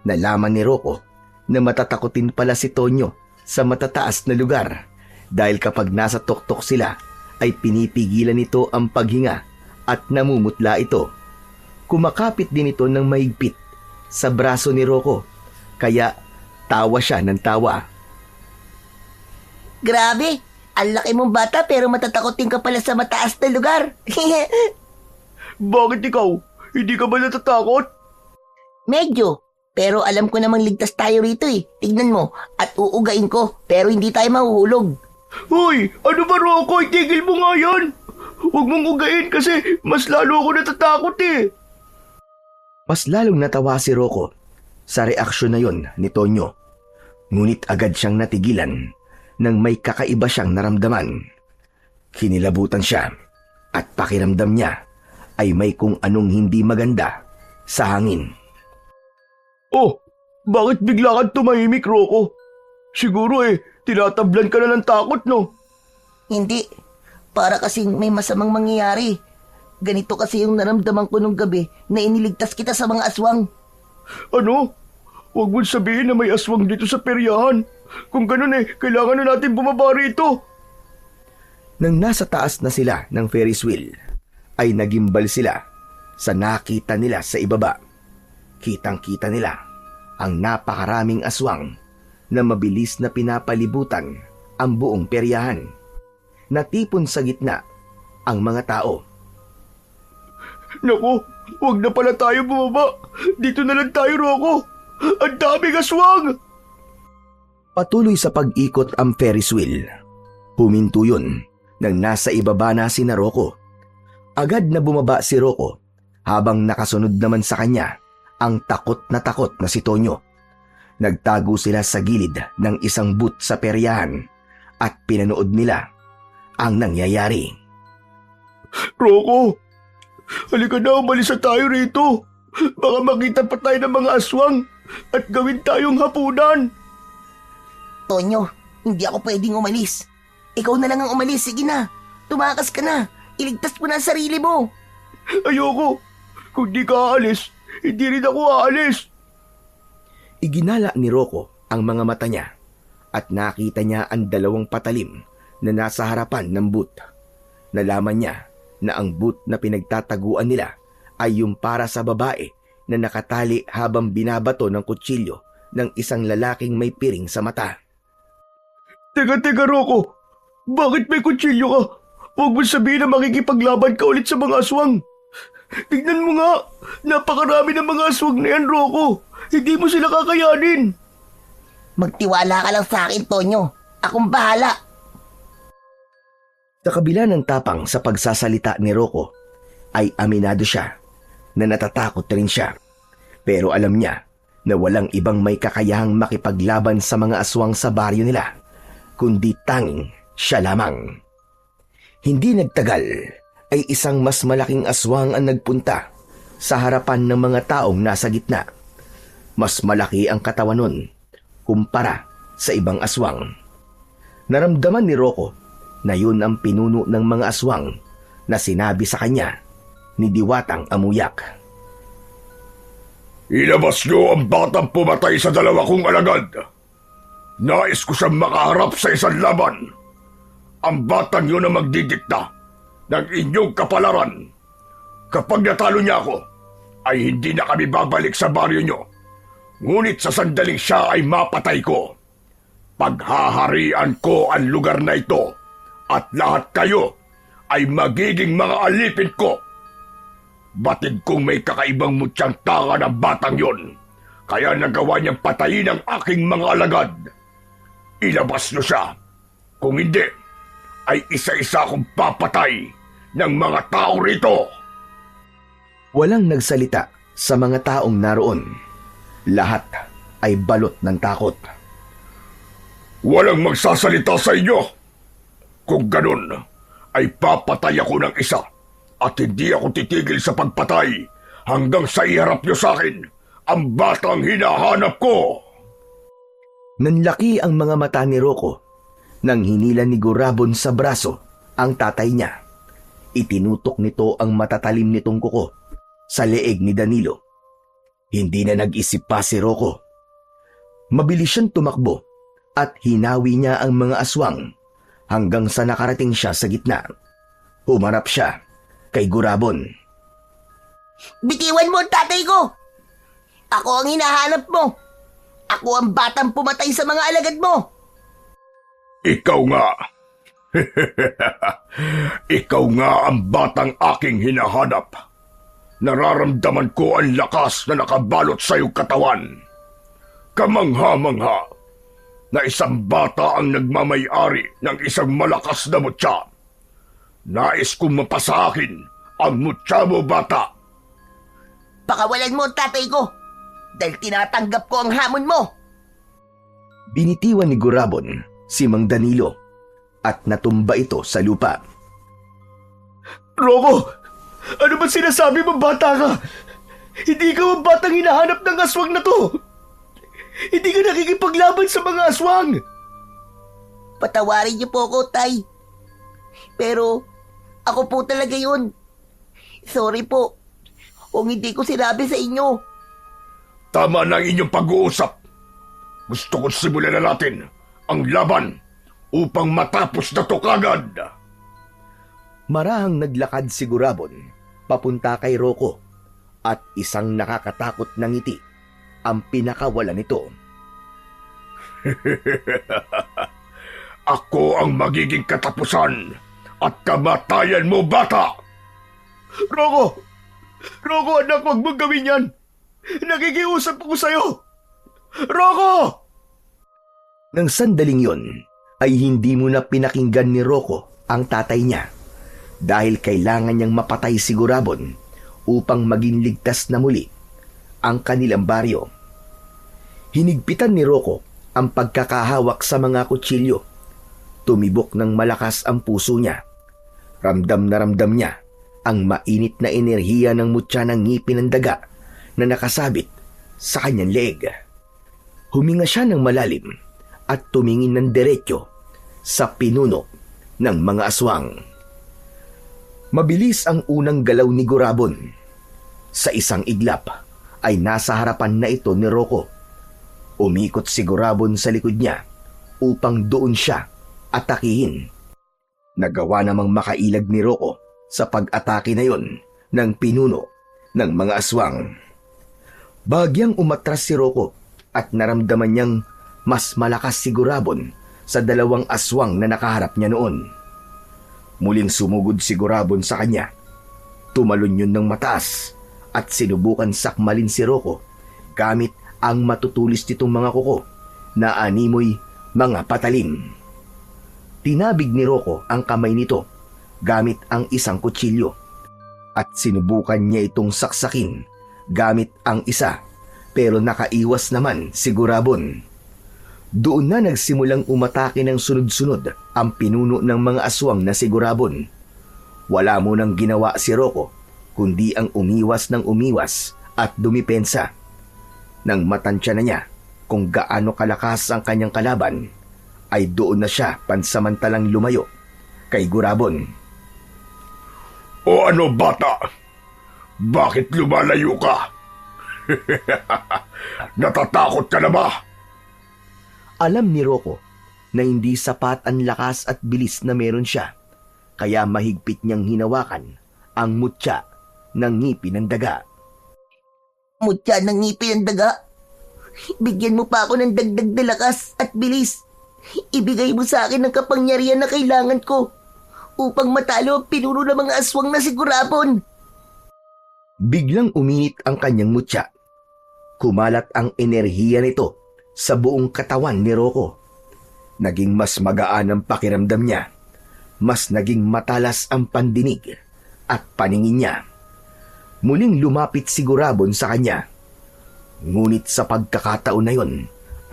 Nalaman ni Rocco na matatakotin pala si Tonyo sa matataas na lugar dahil kapag nasa tuktok sila ay pinipigilan nito ang paghinga at namumutla ito. Kumakapit din ito ng mahigpit sa braso ni Rocco kaya tawa siya ng tawa. Grabe, ang laki mong bata pero matatakotin ka pala sa mataas na lugar. Bakit ikaw? Hindi ka ba natatakot? Medyo, pero alam ko namang ligtas tayo rito eh. Tignan mo, at uugain ko, pero hindi tayo mahuhulog. Hoy, ano ba Rocco? Itigil mo nga yan. Huwag mong ugain kasi mas lalo ako natatakot eh. Mas lalong natawa si Rocco sa reaksyon na yon ni Tonyo. Ngunit agad siyang natigilan nang may kakaiba siyang naramdaman. Kinilabutan siya at pakiramdam niya ay may kung anong hindi maganda sa hangin. Oh, bakit bigla kang tumahimik, Rocco? Siguro tinatablan ka na ng takot, no? Hindi, para kasing may masamang mangyayari. Ganito kasi yung naramdaman ko nung gabi na iniligtas kita sa mga aswang. Ano? Huwag mong sabihin na may aswang dito sa peryahan. Kung ganun kailangan na natin bumaba rito. Nang nasa taas na sila ng Ferris wheel, ay nagimbal sila sa nakita nila sa ibaba. Kitang-kita nila ang napakaraming aswang na mabilis na pinapalibutan ang buong peryahan. Natipon sa gitna ang mga tao. Naku, huwag na pala tayo bumaba. Dito na lang tayo, Rocco. Ang daming aswang! Patuloy sa pag-ikot ang Ferris wheel. Huminto yun nang nasa ibaba na si Rocco. Agad na bumaba si Rocco habang nakasunod naman sa kanya ang takot na si Tonyo. Nagtago sila sa gilid ng isang booth sa peryahan at pinanood nila ang nangyayari. Rocco, halika na, umalis na tayo rito. Baka makita pa tayo ng mga aswang at gawin tayong hapunan. Tonyo, hindi ako pwedeng umalis. Ikaw na lang ang umalis, sige na. Tumakas ka na, iligtas mo na ang sarili mo. Ayoko. Kung di ka aalis, hindi rin ako aalis. Iginala ni Rocco ang mga mata niya at nakita niya ang dalawang patalim na nasa harapan ng booth. Nalaman niya na ang booth na pinagtataguan nila ay yung para sa babae na nakatali habang binabato ng kutsilyo ng isang lalaking may piring sa mata. Teka, Rocco. Bakit may kutsilyo ka? Huwag mo sabihin na makikipaglaban ka ulit sa mga aswang. Tignan mo nga, napakarami ng mga aswang na yan, Rocco. Hindi mo sila kakayanin. Magtiwala ka lang sa akin, Tonyo. Akong bahala. Sa kabila ng tapang sa pagsasalita ni Rocco, ay aminado siya na natatakot rin siya. Pero alam niya na walang ibang may kakayahang makipaglaban sa mga aswang sa baryo nila, kundi tanging siya lamang. Hindi nagtagal ay isang mas malaking aswang ang nagpunta sa harapan ng mga taong nasa gitna. Mas malaki ang katawan nun kumpara sa ibang aswang. Naramdaman ni Rocco na yun ang pinuno ng mga aswang na sinabi sa kanya ni Diwatang Amuyak. Ilabas niyo ang batang pumatay sa dalawa kong alagad. Nais ko siyang makaharap sa isang laban. Ang batang yun ang magdidikta ng inyong kapalaran. Kapag natalo niya ako, ay hindi na kami babalik sa baryo niyo. Ngunit sa sandaling siya ay mapatay ko. Paghaharian ko ang lugar na ito at lahat kayo ay magiging mga alipin ko. Batid kong may kakaibang mutyang tanga ng batang yon, kaya nagawa niyang patayin ang aking mga alagad. Ilabas niyo siya. Kung hindi, ay isa-isa akong papatay ng mga tao rito. Walang nagsalita sa mga taong naroon. Lahat ay balot ng takot. Walang magsasalita sa inyo. Kung ganun, ay papatay ako ng isa at hindi ako titigil sa pagpatay hanggang sa iharap niyo sa akin ang batang hinahanap ko. Nanlaki ang mga mata ni Rocco nang hinila ni Gurabon sa braso ang tatay niya. Itinutok nito ang matatalim nitong kuko sa leeg ni Danilo. Hindi na nag-isip pa si Rocco. Mabilis siyang tumakbo at hinawi niya ang mga aswang hanggang sa nakarating siya sa gitna. Humarap siya kay Gurabon. Bitiwan mo ang tatay ko! Ako ang hinahanap mo! Ako ang batang pumatay sa mga alagad mo! Ikaw nga. Ikaw nga ang batang aking hinahanap. Nararamdaman ko ang lakas na nakabalot sa iyong katawan. Kamangha-mangha na isang bata ang nagmamay-ari ng isang malakas na mutya. Nais kong mapasa akin ang mutya mo, bata. Pakawalan mo ang tatay ko! Dahil tinatanggap ko ang hamon mo! Binitiwan ni Gurabon si Mang Danilo at natumba ito sa lupa. Rocco! Ano ba sinasabi mo, bata ka? Hindi ka ang batang hinahanap ng aswang na to! Hindi ka nakikipaglaban sa mga aswang! Patawarin niyo po ako, tay. Pero, ako po talaga yun. Sorry po, kung hindi ko sinabi sa inyo. Tama na ang inyong pag-uusap. Gusto kong simulan na natin ang laban upang matapos na to kagad. Marahang naglakad si Gurabon papunta kay Rocco at isang nakakatakot na ngiti ang pinakawala nito. Ako ang magiging katapusan at kamatayan mo, bata! Rocco! Rocco, anak, huwag mong gawin yan! Nakikiusap ako sa'yo! Rocco! Nang sandaling yon, ay hindi mo na pinakinggan ni Rocco ang tatay niya dahil kailangan niyang mapatay si Gurabon upang maging ligtas na muli ang kanilang baryo. Hinigpitan ni Rocco ang pagkakahawak sa mga kutsilyo. Tumibok ng malakas ang puso niya. Ramdam na ramdam niya ang mainit na enerhiya ng mutya ng ngipin ng daga na nakasabit sa kanyang leeg. Huminga siya ng malalim at tumingin ng diretso sa pinuno ng mga aswang. Mabilis ang unang galaw ni Gurabon. Sa isang iglap ay nasa harapan na ito ni Rocco. Umikot si Gurabon sa likod niya upang doon siya atakihin. Nagawa namang makailag ni Rocco sa pag-atake na yon ng pinuno ng mga aswang. Bahagyang umatras si Rocco at naramdaman niyang mas malakas si Gurabon sa dalawang aswang na nakaharap niya noon. Muling sumugod si Gurabon sa kanya. Tumalon yun ng mataas at sinubukan sakmalin si Rocco gamit ang matutulis nitong mga kuko na animoy mga patalim. Tinabig ni Rocco ang kamay nito gamit ang isang kutsilyo at sinubukan niya itong saksakin gamit ang isa pero nakaiwas naman si Gurabon. Doon na nagsimulang umatake ng sunod-sunod ang pinuno ng mga aswang na si Gurabon. Wala mo nang ginawa si Rocco kundi ang umiwas ng umiwas at dumipensa. Nang matansya na niya kung gaano kalakas ang kanyang kalaban, ay doon na siya pansamantalang lumayo kay Gurabon. O ano, bata? Bakit lumalayo ka? Natatakot ka na ba? Alam ni Rocco na hindi sapat ang lakas at bilis na meron siya, kaya mahigpit niyang hinawakan ang mutya ng ngipin ng daga. Mutya ng ngipin ng daga. Bigyan mo pa ako ng dagdag na lakas at bilis. Ibigay mo sa akin ang kapangyarihan na kailangan ko upang matalo ang pinuno ng mga aswang na si Gurabon. Biglang uminit ang kanyang mutya. Kumalat ang enerhiya nito sa buong katawan ni Rocco. Naging mas magaan ang pakiramdam niya. Mas naging matalas ang pandinig at paningin niya. Muling lumapit si Gurabon sa kanya. Ngunit sa pagkakataon na yon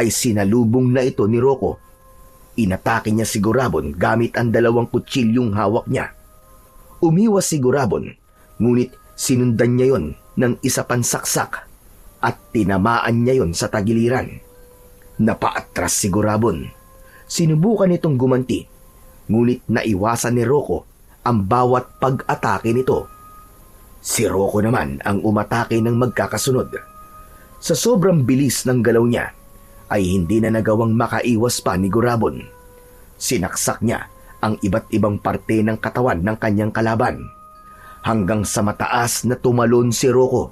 ay sinalubong na ito ni Rocco Inatake niya si Gurabon gamit ang 2 kutsilyong hawak niya. Umiwas si Gurabon, ngunit sinundan niya yon ng isa pang saksak at tinamaan niya yon sa tagiliran. Napaatras si Gurabon. Sinubukan nitong gumanti, ngunit naiwasan ni Rocco ang bawat pag-atake nito. Si Rocco naman ang umatake ng magkakasunod. Sa sobrang bilis ng galaw niya, ay hindi na nagawang makaiwas pa ni Gurabon. Sinaksak niya ang iba't ibang parte ng katawan ng kanyang kalaban, hanggang sa mataas na tumalon si Rocco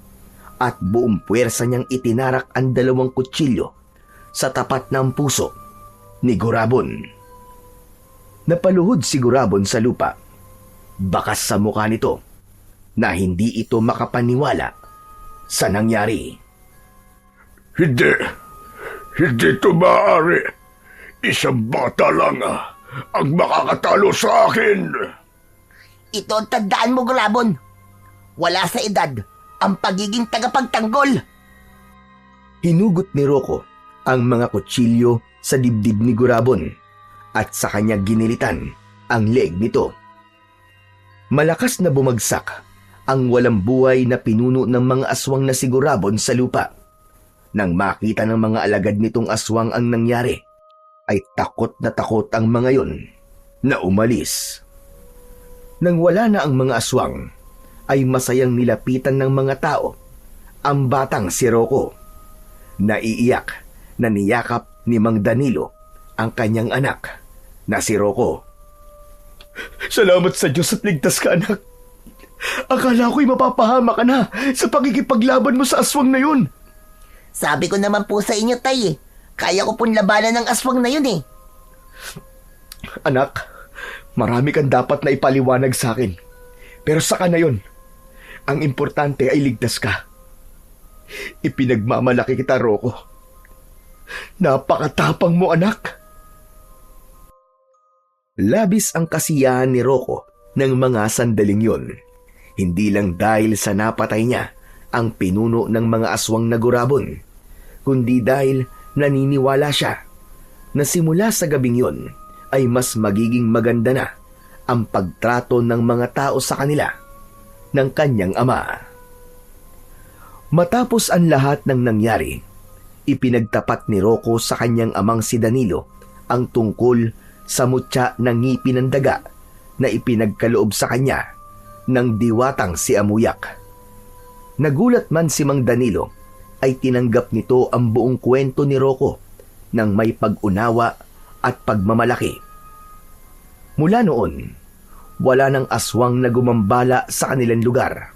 at buong puwersa niyang itinarak ang 2 kutsilyo sa tapat ng puso ni Gurabon. Napaluhod si Gurabon sa lupa. Bakas sa mukha nito na hindi ito makapaniwala sa nangyari. Hindi to maaari. Isang bata lang ang makakatalo sa akin. Ito ang tandaan mo, Gurabon. Wala sa edad ang pagiging tagapagtanggol. Hinugot ni Rocco ang mga kutsilyo sa dibdib ni Gurabon at sa kanya ginilitan ang leeg nito. Malakas na bumagsak ang walang buhay na pinuno ng mga aswang na si Gurabon sa lupa. Nang makita ng mga alagad nitong aswang ang nangyari, ay takot ang mga yon na umalis. Nang wala na ang mga aswang, ay masayang nilapitan ng mga tao ang batang si Rocco. Naiiyak na niyakap ni Mang Danilo ang kanyang anak na si Rocco. Salamat sa Diyos at ligtas ka, anak. Akala ko'y mapapahama ka na sa pakikipaglaban mo sa aswang na yun. Sabi ko naman po sa inyo, Tay, kaya ko pong labanan ng aswang na yun eh. Anak, marami kang dapat na ipaliwanag sa akin. Pero saka na yun. Ang importante ay ligtas ka. Ipinagmamalaki kita, Rocco. Napakatapang mo, anak. Labis ang kasiyahan ni Rocco ng mga sandaling yon. Hindi lang dahil sa napatay niya ang pinuno ng mga aswang na Gurabon, kundi dahil naniniwala siya na simula sa gabing yon ay mas magiging maganda na ang pagtrato ng mga tao sa kanila ng kanyang ama. Matapos ang lahat ng nangyari, ipinagtapat ni Rocco sa kanyang amang si Danilo ang tungkol sa mutya ng ngipin ng daga na ipinagkaloob sa kanya ng diwatang si Amuyak. Nagulat man si Mang Danilo, ay tinanggap nito ang buong kwento ni Rocco ng may pag-unawa at pagmamalaki. Mula noon, wala nang aswang na gumambala sa kanilang lugar.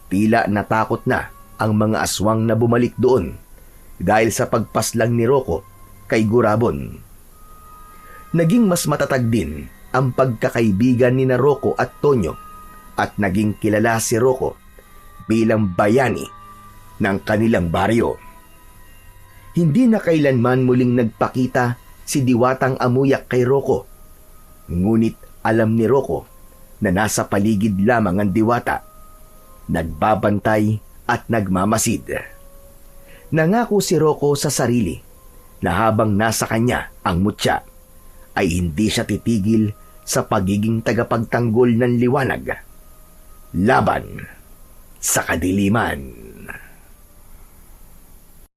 Tila natakot na ang mga aswang na bumalik doon dahil sa pagpaslang ni Rocco kay Gurabon. Naging mas matatag din ang pagkakaibigan ni Rocco at Tonyo at naging kilala si Rocco bilang bayani ng kanilang baryo. Hindi na kailanman muling nagpakita si Diwatang Amuyak kay Rocco, ngunit alam ni Rocco na nasa paligid lamang ang diwata, nagbabantay at nagmamasid. Nangako si Rocco sa sarili na habang nasa kanya ang mutya, ay hindi siya titigil sa pagiging tagapagtanggol ng liwanag laban sa kadiliman.